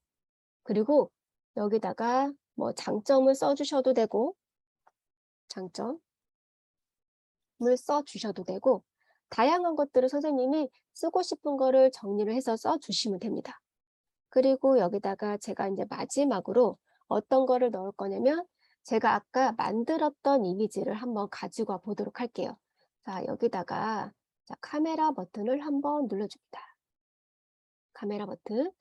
그리고 여기다가 뭐 장점을 써주셔도 되고 장점을 써주셔도 되고 다양한 것들을 선생님이 쓰고 싶은 거를 정리를 해서 써주시면 됩니다. 그리고 여기다가 제가 이제 마지막으로 어떤 거를 넣을 거냐면 제가 아까 만들었던 이미지를 한번 가지고 와 보도록 할게요. 자, 여기다가 자, 카메라 버튼을 한번 눌러줍니다. 카메라 버튼.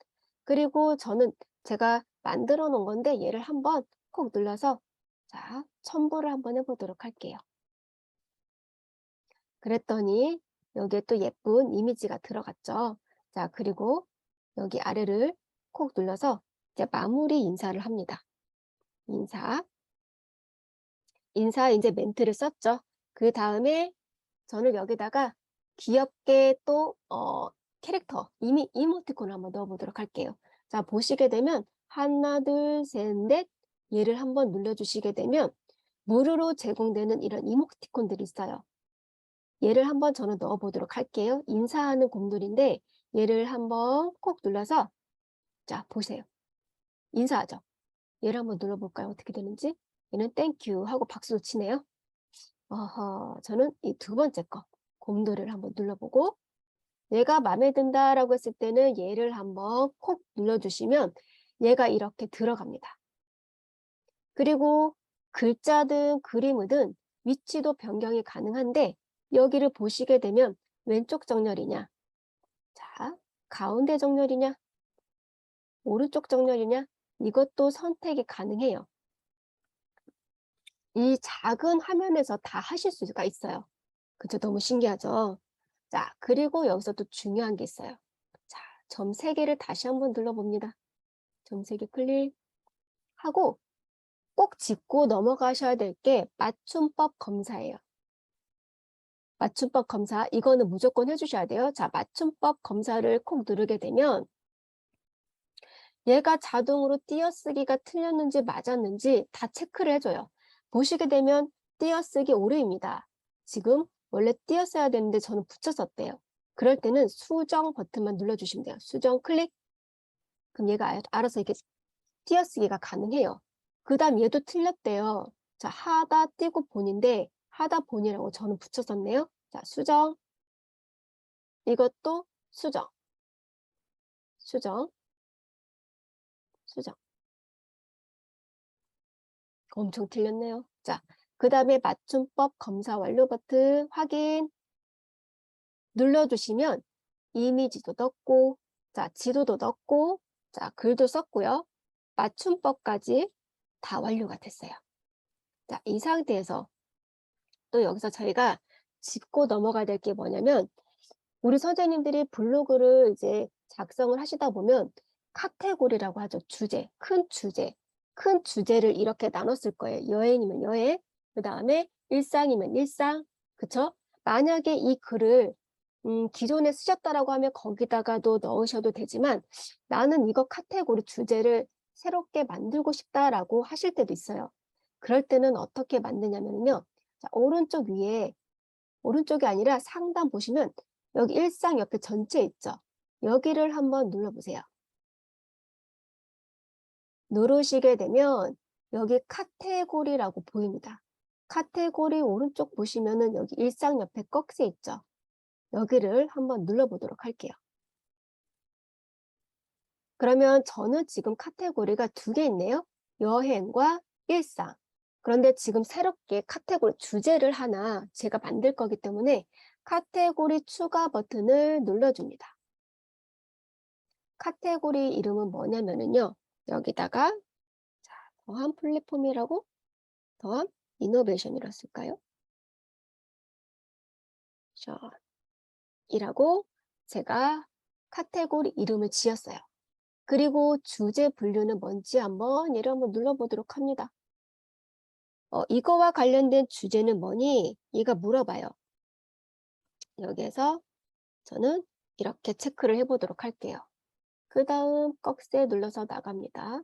그리고 저는 제가 만들어 놓은 건데 얘를 한번 콕 눌러서 자, 첨부를 한번 해보도록 할게요. 그랬더니 여기에 또 예쁜 이미지가 들어갔죠. 자, 그리고 여기 아래를 콕 눌러서 이제 마무리 인사를 합니다. 인사 이제 멘트를 썼죠. 그 다음에 저는 여기다가 귀엽게 또 캐릭터 이모티콘을 한번 넣어보도록 할게요. 자, 보시게 되면 하나, 둘, 셋, 넷 얘를 한번 눌러주시게 되면 무료로 제공되는 이런 이모티콘들이 있어요. 얘를 한번 저는 넣어보도록 할게요. 인사하는 곰돌인데 얘를 한번 콕 눌러서 자, 보세요. 인사하죠. 얘를 한번 눌러볼까요? 어떻게 되는지. 얘는 땡큐 하고 박수를 치네요. 저는 이 2번째 거 곰돌이를 한번 눌러보고 얘가 마음에 든다라고 했을 때는 얘를 한번 콕 눌러주시면 얘가 이렇게 들어갑니다. 그리고 글자든 그림이든 위치도 변경이 가능한데 여기를 보시게 되면 왼쪽 정렬이냐, 자, 가운데 정렬이냐, 오른쪽 정렬이냐 이것도 선택이 가능해요. 이 작은 화면에서 다 하실 수가 있어요. 그죠? 너무 신기하죠? 자, 그리고 여기서 또 중요한 게 있어요. 자, 점 3개를 다시 한번 눌러봅니다. 점 3개 클릭하고 꼭 짚고 넘어가셔야 될 게 맞춤법 검사예요. 맞춤법 검사, 이거는 무조건 해주셔야 돼요. 자, 맞춤법 검사를 콕 누르게 되면 얘가 자동으로 띄어쓰기가 틀렸는지 맞았는지 다 체크를 해줘요. 보시게 되면 띄어쓰기 오류입니다. 지금 원래 띄었어야 되는데 저는 붙였었대요. 그럴 때는 수정 버튼만 눌러주시면 돼요. 수정 클릭. 그럼 얘가 알아서 이렇게 띄어쓰기가 가능해요. 그 다음 얘도 틀렸대요. 자, 하다 띄고 본인데 하다 본이라고 저는 붙였었네요. 자, 수정. 이것도 수정. 수정. 수정. 엄청 틀렸네요. 자, 그 다음에 맞춤법 검사 완료 버튼 확인 눌러주시면 이미지도 넣고, 자, 지도도 넣고, 자, 글도 썼고요. 맞춤법까지 다 완료가 됐어요. 자, 이 상태에서 또 여기서 저희가 짚고 넘어가야 될 게 뭐냐면 우리 선생님들이 블로그를 이제 작성을 하시다 보면 카테고리라고 하죠. 주제, 큰 주제를 이렇게 나눴을 거예요. 여행이면 여행, 그 다음에 일상이면 일상, 그쵸? 만약에 이 글을 기존에 쓰셨다라고 하면 거기다가도 넣으셔도 되지만 나는 이거 카테고리 주제를 새롭게 만들고 싶다라고 하실 때도 있어요. 그럴 때는 어떻게 만드냐면요. 자, 오른쪽 위에, 오른쪽이 아니라 상단 보시면 여기 일상 옆에 전체 있죠. 여기를 한번 눌러보세요. 누르시게 되면 여기 카테고리라고 보입니다. 카테고리 오른쪽 보시면은 여기 일상 옆에 꺽쇠 있죠. 여기를 한번 눌러보도록 할게요. 그러면 저는 지금 카테고리가 2개 있네요. 여행과 일상. 그런데 지금 새롭게 카테고리 주제를 하나 제가 만들 거기 때문에 카테고리 추가 버튼을 눌러줍니다. 카테고리 이름은 뭐냐면요. 여기다가 자, 더한 플랫폼이라고 더한 이노베이션이라 쓸까요? 이라고 제가 카테고리 이름을 지었어요. 그리고 주제 분류는 뭔지 한번 얘를 한번 눌러보도록 합니다. 이거와 관련된 주제는 뭐니? 얘가 물어봐요. 여기에서 저는 이렇게 체크를 해보도록 할게요. 그 다음 꺽쇠 눌러서 나갑니다.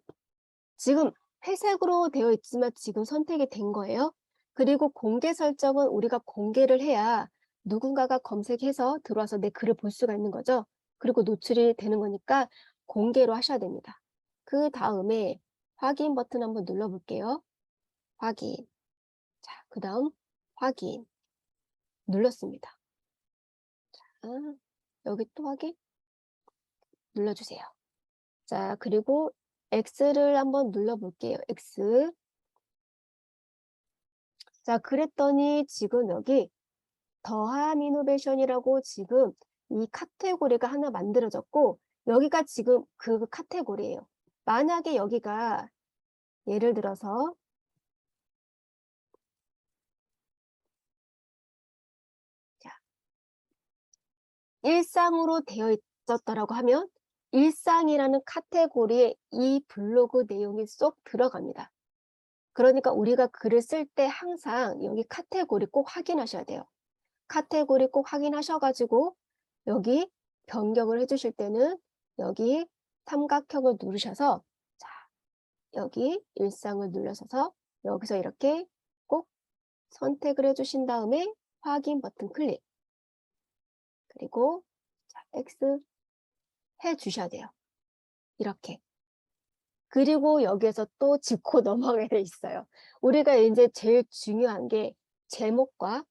지금 회색으로 되어 있지만 지금 선택이 된 거예요. 그리고 공개 설정은 우리가 공개를 해야 누군가가 검색해서 들어와서 내 글을 볼 수가 있는 거죠. 그리고 노출이 되는 거니까 공개로 하셔야 됩니다. 그 다음에 확인 버튼 한번 눌러볼게요. 확인. 자, 그 다음 확인. 눌렀습니다. 자, 여기 또 확인 눌러주세요. 자, 그리고 X를 한번 눌러볼게요. X. 자, 그랬더니 지금 여기 더함 이노베이션이라고 지금 이 카테고리가 하나 만들어졌고 여기가 지금 그 카테고리예요. 만약에 여기가 예를 들어서 자, 일상으로 되어 있었더라고 하면 일상이라는 카테고리에 이 블로그 내용이 쏙 들어갑니다. 그러니까 우리가 글을 쓸 때 항상 여기 카테고리 꼭 확인하셔야 돼요. 카테고리 꼭 확인하셔가지고 여기 변경을 해주실 때는 여기 삼각형을 누르셔서 자, 여기 일상을 눌러서 여기서 이렇게 꼭 선택을 해주신 다음에 확인 버튼 클릭. 그리고 자, X 해주셔야 돼요. 이렇게. 그리고 여기에서 또 짚고 넘어가게 돼 있어요. 우리가 이제 제일 중요한 게 제목과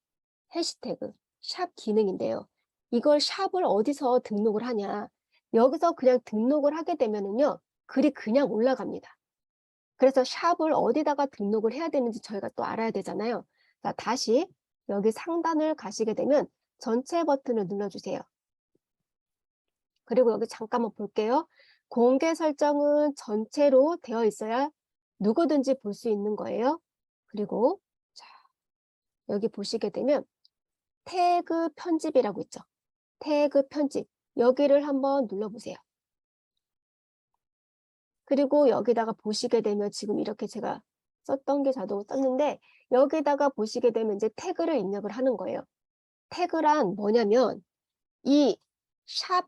해시태그, 샵 기능인데요. 이걸 샵을 어디서 등록을 하냐. 여기서 그냥 등록을 하게 되면은요, 글이 그냥 올라갑니다. 그래서 샵을 어디다가 등록을 해야 되는지 저희가 또 알아야 되잖아요. 자, 다시 여기 상단을 가시게 되면 전체 버튼을 눌러주세요. 그리고 여기 잠깐만 볼게요. 공개 설정은 전체로 되어 있어야 누구든지 볼 수 있는 거예요. 그리고 자, 여기 보시게 되면 태그 편집이라고 있죠. 태그 편집. 여기를 한번 눌러보세요. 그리고 여기다가 보시게 되면 지금 이렇게 제가 썼던 게 자동으로 썼는데 여기다가 보시게 되면 이제 태그를 입력을 하는 거예요. 태그란 뭐냐면 이 샵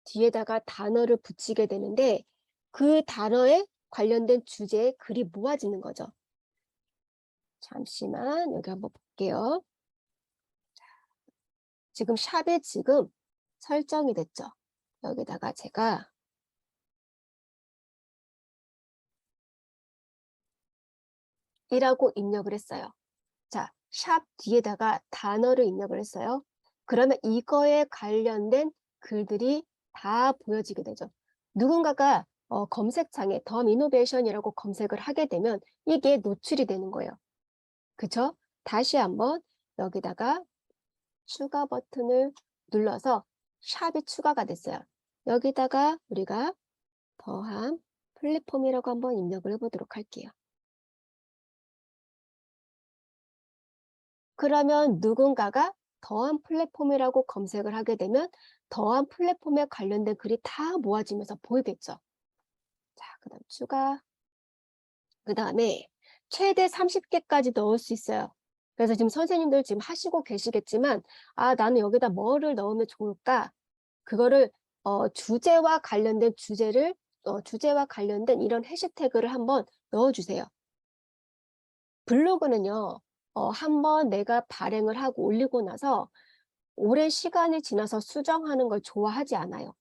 뒤에다가 단어를 붙이게 되는데 그 단어에 관련된 주제에 글이 모아지는 거죠. 잠시만 여기 한번 볼게요. 지금 샵에 지금 설정이 됐죠. 여기다가 제가 이라고 입력을 했어요. 자, 샵 뒤에다가 단어를 입력을 했어요. 그러면 이거에 관련된 글들이 다 보여지게 되죠. 누군가가 검색창에 덤 이노베이션이라고 검색을 하게 되면 이게 노출이 되는 거예요. 그쵸? 다시 한번 여기다가 추가 버튼을 눌러서 샵이 추가가 됐어요. 여기다가 우리가 더함 플랫폼이라고 한번 입력을 해보도록 할게요. 그러면 누군가가 더한 플랫폼이라고 검색을 하게 되면 더한 플랫폼에 관련된 글이 다 모아지면서 보이겠죠. 자, 그 다음 추가. 그 다음에 최대 30개까지 넣을 수 있어요. 그래서 지금 선생님들 지금 하시고 계시겠지만 아, 나는 여기다 뭐를 넣으면 좋을까? 그거를 주제와 관련된 주제와 관련된 이런 해시태그를 한번 넣어주세요. 블로그는요. 한번 내가 발행을 하고 올리고 나서 오랜 시간이 지나서 수정하는 걸 좋아하지 않아요.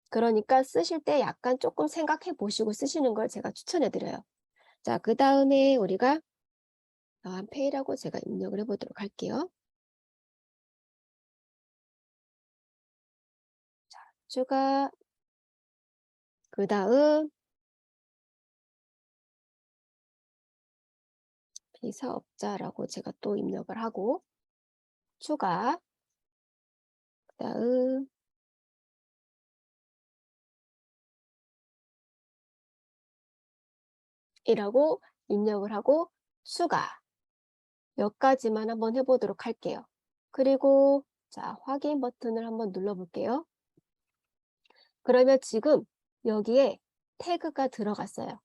그러니까 쓰실 때 약간 조금 생각해 보시고 쓰시는 걸 제가 추천해 드려요. 자, 그 다음에 우리가 페이라고 제가 입력을 해 보도록 할게요. 자, 추가. 그 다음 비사업자라고 제가 또 입력을 하고 추가. 그 다음 이라고 입력을 하고 추가. 여기까지만 한번 해보도록 할게요. 그리고 자, 확인 버튼을 한번 눌러볼게요. 그러면 지금 여기에 태그가 들어갔어요.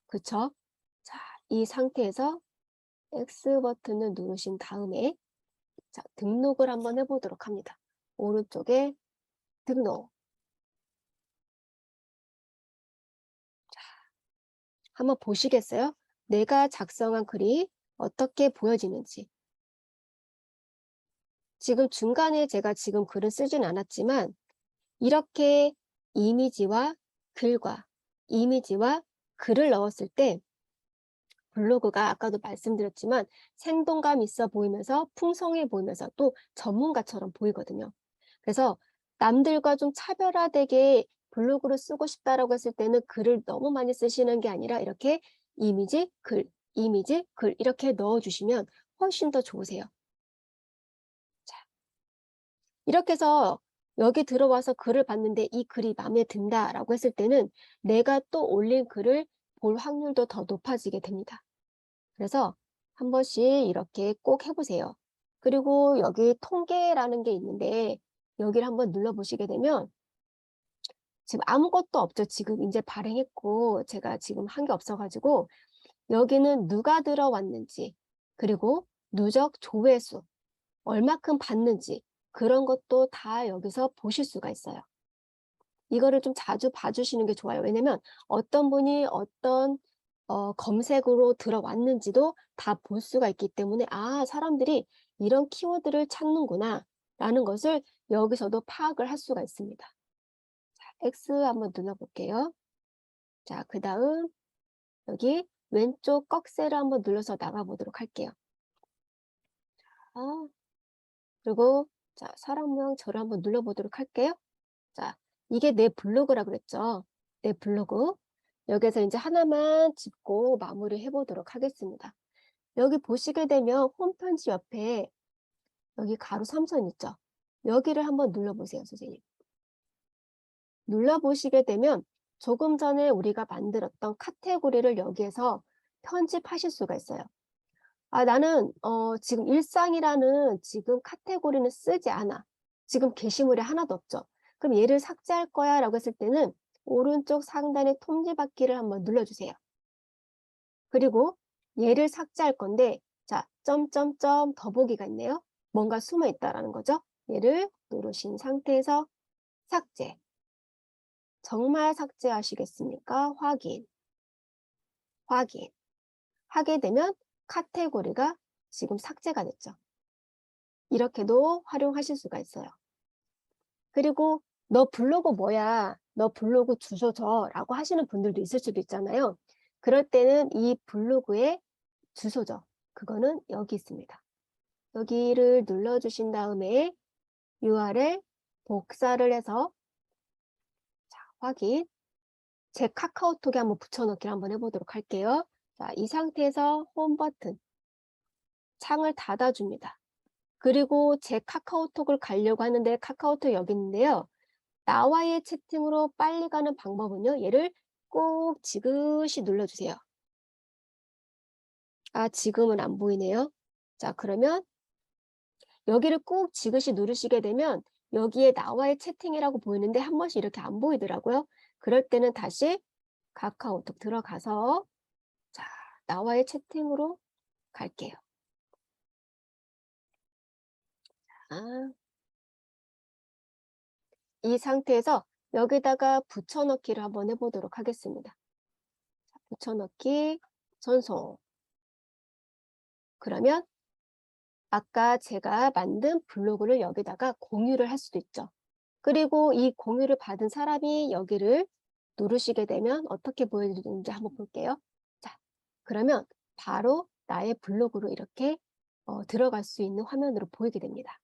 그쵸? 자, 이 상태에서 X 버튼을 누르신 다음에 자, 등록을 한번 해보도록 합니다. 오른쪽에 등록. 한번 보시겠어요? 내가 작성한 글이 어떻게 보여지는지. 지금 중간에 제가 지금 글을 쓰진 않았지만 이렇게 이미지와 글과 이미지와 글을 넣었을 때 블로그가 아까도 말씀드렸지만 생동감 있어 보이면서 풍성해 보이면서 또 전문가처럼 보이거든요. 그래서 남들과 좀 차별화되게 블로그를 쓰고 싶다라고 했을 때는 글을 너무 많이 쓰시는 게 아니라 이렇게 이미지, 글 이렇게 넣어주시면 훨씬 더 좋으세요. 자, 이렇게 해서 여기 들어와서 글을 봤는데 이 글이 마음에 든다라고 했을 때는 내가 또 올린 글을 볼 확률도 더 높아지게 됩니다. 그래서 한 번씩 이렇게 꼭 해보세요. 그리고 여기 통계라는 게 있는데 여기를 한번 눌러보시게 되면 지금 아무것도 없죠. 지금 이제 발행했고 제가 지금 한 게 없어가지고 여기는 누가 들어왔는지 그리고 누적 조회수 얼마큼 봤는지 그런 것도 다 여기서 보실 수가 있어요. 이거를 좀 자주 봐주시는 게 좋아요. 왜냐면 어떤 분이 어떤 검색으로 들어왔는지도 다 볼 수가 있기 때문에 아, 사람들이 이런 키워드를 찾는구나 라는 것을 여기서도 파악을 할 수가 있습니다. 자, X 한번 눌러볼게요. 자, 그 다음 여기 왼쪽 꺽쇠를 한번 눌러서 나가보도록 할게요. 아, 그리고 자, 사람 모양 저를 한번 눌러보도록 할게요. 자, 이게 내 블로그라 그랬죠. 내 블로그. 여기서 이제 하나만 짚고 마무리 해보도록 하겠습니다. 여기 보시게 되면 홈페이지 옆에 여기 가로 3선 있죠. 여기를 한번 눌러보세요, 선생님. 눌러보시게 되면 조금 전에 우리가 만들었던 카테고리를 여기에서 편집하실 수가 있어요. 아, 나는 지금 일상이라는 지금 카테고리는 쓰지 않아. 지금 게시물이 하나도 없죠. 그럼 얘를 삭제할 거야 라고 했을 때는 오른쪽 상단의 톱니바퀴를 한번 눌러주세요. 그리고 얘를 삭제할 건데 자, 점점점 더보기가 있네요. 뭔가 숨어 있다라는 거죠. 얘를 누르신 상태에서 삭제. 정말 삭제하시겠습니까? 확인. 확인. 하게 되면 카테고리가 지금 삭제가 됐죠. 이렇게도 활용하실 수가 있어요. 그리고 너 블로그 뭐야? 너 블로그 주소 줘라고 하시는 분들도 있을 수도 있잖아요. 그럴 때는 이 블로그의 주소죠. 그거는 여기 있습니다. 여기를 눌러주신 다음에 URL 복사를 해서 자, 확인. 제 카카오톡에 한번 붙여넣기를 한번 해보도록 할게요. 자, 이 상태에서 홈 버튼 창을 닫아줍니다. 그리고 제 카카오톡을 가려고 하는데 카카오톡 여기 있는데요. 나와의 채팅으로 빨리 가는 방법은요. 얘를 꼭 지그시 눌러주세요. 아, 지금은 안 보이네요. 자, 그러면 여기를 꼭 지그시 누르시게 되면 여기에 나와의 채팅이라고 보이는데 한 번씩 이렇게 안 보이더라고요. 그럴 때는 다시 카카오톡 들어가서 자, 나와의 채팅으로 갈게요. 아, 이 상태에서 여기다가 붙여넣기를 한번 해보도록 하겠습니다. 자, 붙여넣기 전송. 그러면 아까 제가 만든 블로그를 여기다가 공유를 할 수도 있죠. 그리고 이 공유를 받은 사람이 여기를 누르시게 되면 어떻게 보여지는지 한번 볼게요. 자, 그러면 바로 나의 블로그로 이렇게 들어갈 수 있는 화면으로 보이게 됩니다.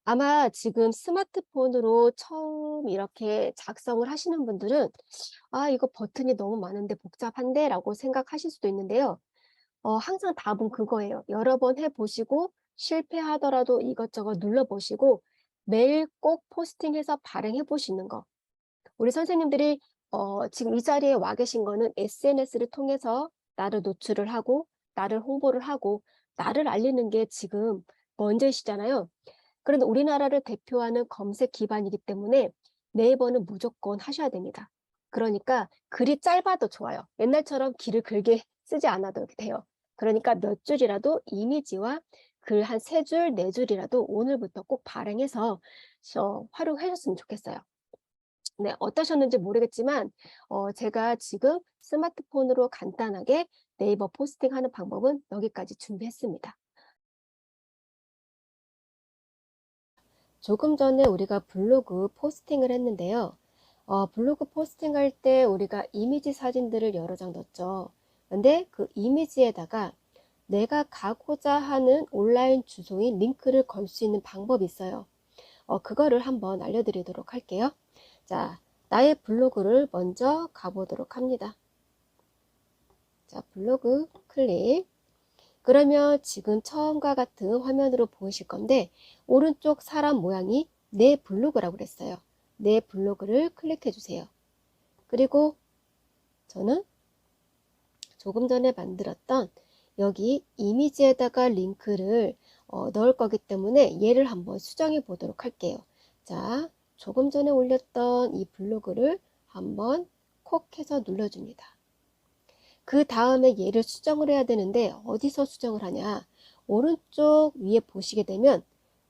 아마 지금 스마트폰으로 처음 이렇게 작성을 하시는 분들은 아, 이거 버튼이 너무 많은데 복잡한데 라고 생각하실 수도 있는데요. 항상 답은 그거예요. 여러 번 해보시고 실패하더라도 이것저것 눌러보시고 매일 꼭 포스팅해서 발행해 보시는 거. 우리 선생님들이 지금 이 자리에 와 계신 거는 SNS를 통해서 나를 노출을 하고 나를 홍보를 하고 나를 알리는 게 지금 먼저이시잖아요. 그런데 우리나라를 대표하는 검색 기반이기 때문에 네이버는 무조건 하셔야 됩니다. 그러니까 글이 짧아도 좋아요. 옛날처럼 길을 길게 쓰지 않아도 이렇게 돼요. 그러니까 몇 줄이라도 이미지와 글 한 3줄, 4줄이라도 오늘부터 꼭 발행해서 활용하셨으면 좋겠어요. 네, 어떠셨는지 모르겠지만 제가 지금 스마트폰으로 간단하게 네이버 포스팅하는 방법은 여기까지 준비했습니다. 조금 전에 우리가 블로그 포스팅을 했는데요. 블로그 포스팅할 때 우리가 이미지 사진들을 여러 장 넣었죠. 근데 그 이미지에다가 내가 가고자 하는 온라인 주소인 링크를 걸 수 있는 방법이 있어요. 그거를 한번 알려드리도록 할게요. 자, 나의 블로그를 먼저 가보도록 합니다. 자, 블로그 클릭. 그러면 지금 처음과 같은 화면으로 보이실 건데 오른쪽 사람 모양이 내 블로그라고 그랬어요. 내 블로그를 클릭해 주세요. 그리고 저는 조금 전에 만들었던 여기 이미지에다가 링크를 넣을 거기 때문에 얘를 한번 수정해 보도록 할게요. 자, 조금 전에 올렸던 이 블로그를 한번 콕 해서 눌러줍니다. 그 다음에 얘를 수정을 해야 되는데 어디서 수정을 하냐? 오른쪽 위에 보시게 되면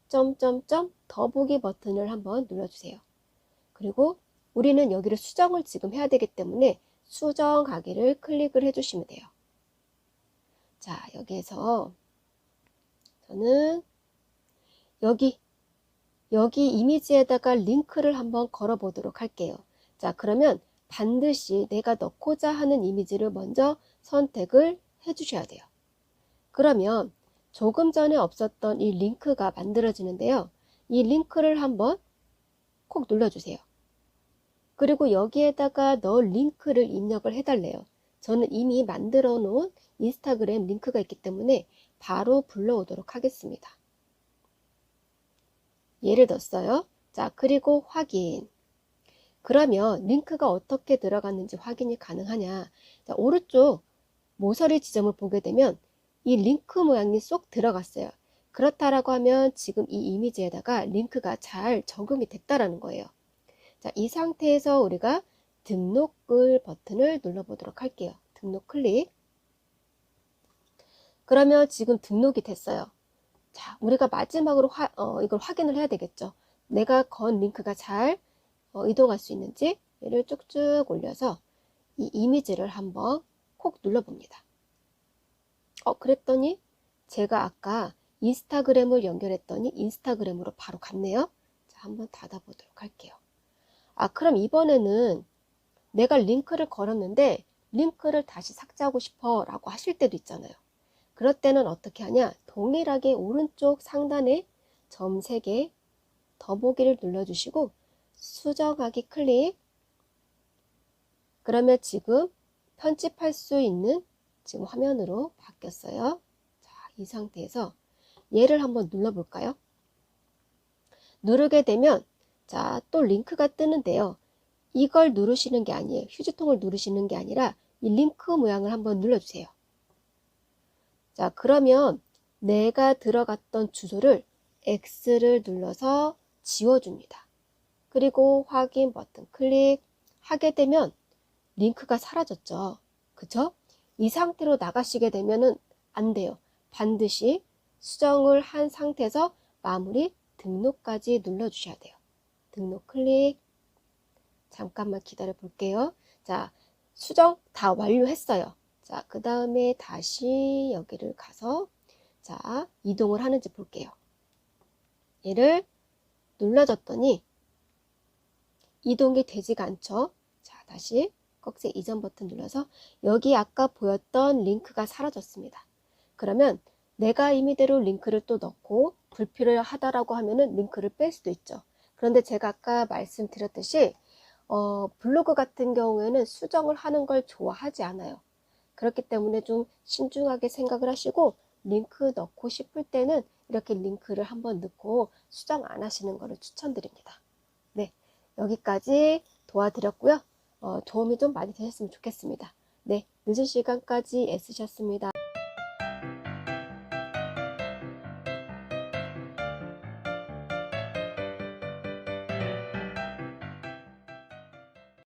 점점점 더보기 버튼을 한번 눌러주세요. 그리고 우리는 여기를 수정을 지금 해야 되기 때문에 수정하기를 클릭을 해주시면 돼요. 자, 여기에서 저는 여기 이미지에다가 링크를 한번 걸어 보도록 할게요. 자, 그러면 반드시 내가 넣고자 하는 이미지를 먼저 선택을 해 주셔야 돼요. 그러면 조금 전에 없었던 이 링크가 만들어지는데요. 이 링크를 한번 콕 눌러주세요. 그리고 여기에다가 넣을 링크를 입력을 해달래요. 저는 이미 만들어 놓은 인스타그램 링크가 있기 때문에 바로 불러오도록 하겠습니다. 얘를 넣었어요. 자, 그리고 확인. 그러면 링크가 어떻게 들어갔는지 확인이 가능하냐. 자, 오른쪽 모서리 지점을 보게 되면 이 링크 모양이 쏙 들어갔어요. 그렇다라고 하면 지금 이 이미지에다가 링크가 잘 적용이 됐다라는 거예요. 자, 이 상태에서 우리가 등록을 버튼을 눌러보도록 할게요. 등록 클릭. 그러면 지금 등록이 됐어요. 자, 우리가 마지막으로 이걸 확인을 해야 되겠죠. 내가 건 링크가 잘 이동할 수 있는지 얘를 쭉쭉 올려서 이 이미지를 한번 콕 눌러봅니다. 그랬더니 제가 아까 인스타그램을 연결했더니 인스타그램으로 바로 갔네요. 자, 한번 닫아보도록 할게요. 그럼 이번에는 내가 링크를 걸었는데 링크를 다시 삭제하고 싶어 라고 하실 때도 있잖아요. 그럴 때는 어떻게 하냐? 동일하게 오른쪽 상단에 점 3개 더보기를 눌러주시고 수정하기 클릭. 그러면 지금 편집할 수 있는 지금 화면으로 바뀌었어요. 자, 이 상태에서 얘를 한번 눌러볼까요? 누르게 되면 자, 또 링크가 뜨는데요. 이걸 누르시는 게 아니에요. 휴지통을 누르시는 게 아니라 이 링크 모양을 한번 눌러주세요. 자, 그러면 내가 들어갔던 주소를 X를 눌러서 지워줍니다. 그리고 확인 버튼 클릭하게 되면 링크가 사라졌죠. 그쵸? 이 상태로 나가시게 되면은 안 돼요. 반드시 수정을 한 상태에서 마무리 등록까지 눌러주셔야 돼요. 등록 클릭. 잠깐만 기다려 볼게요. 자, 수정 다 완료했어요. 자, 그 다음에 다시 여기를 가서 자, 이동을 하는지 볼게요. 얘를 눌러줬더니 이동이 되지가 않죠. 자, 다시 꺽쇠 이전 버튼 눌러서 여기 아까 보였던 링크가 사라졌습니다. 그러면 내가 임의대로 링크를 또 넣고 불필요하다라고 하면은 링크를 뺄 수도 있죠. 그런데 제가 아까 말씀드렸듯이 블로그 같은 경우에는 수정을 하는 걸 좋아하지 않아요. 그렇기 때문에 좀 신중하게 생각을 하시고 링크 넣고 싶을 때는 이렇게 링크를 한번 넣고 수정 안 하시는 것을 추천드립니다. 네, 여기까지 도와드렸고요. 도움이 좀 많이 되셨으면 좋겠습니다. 네, 늦은 시간까지 애쓰셨습니다.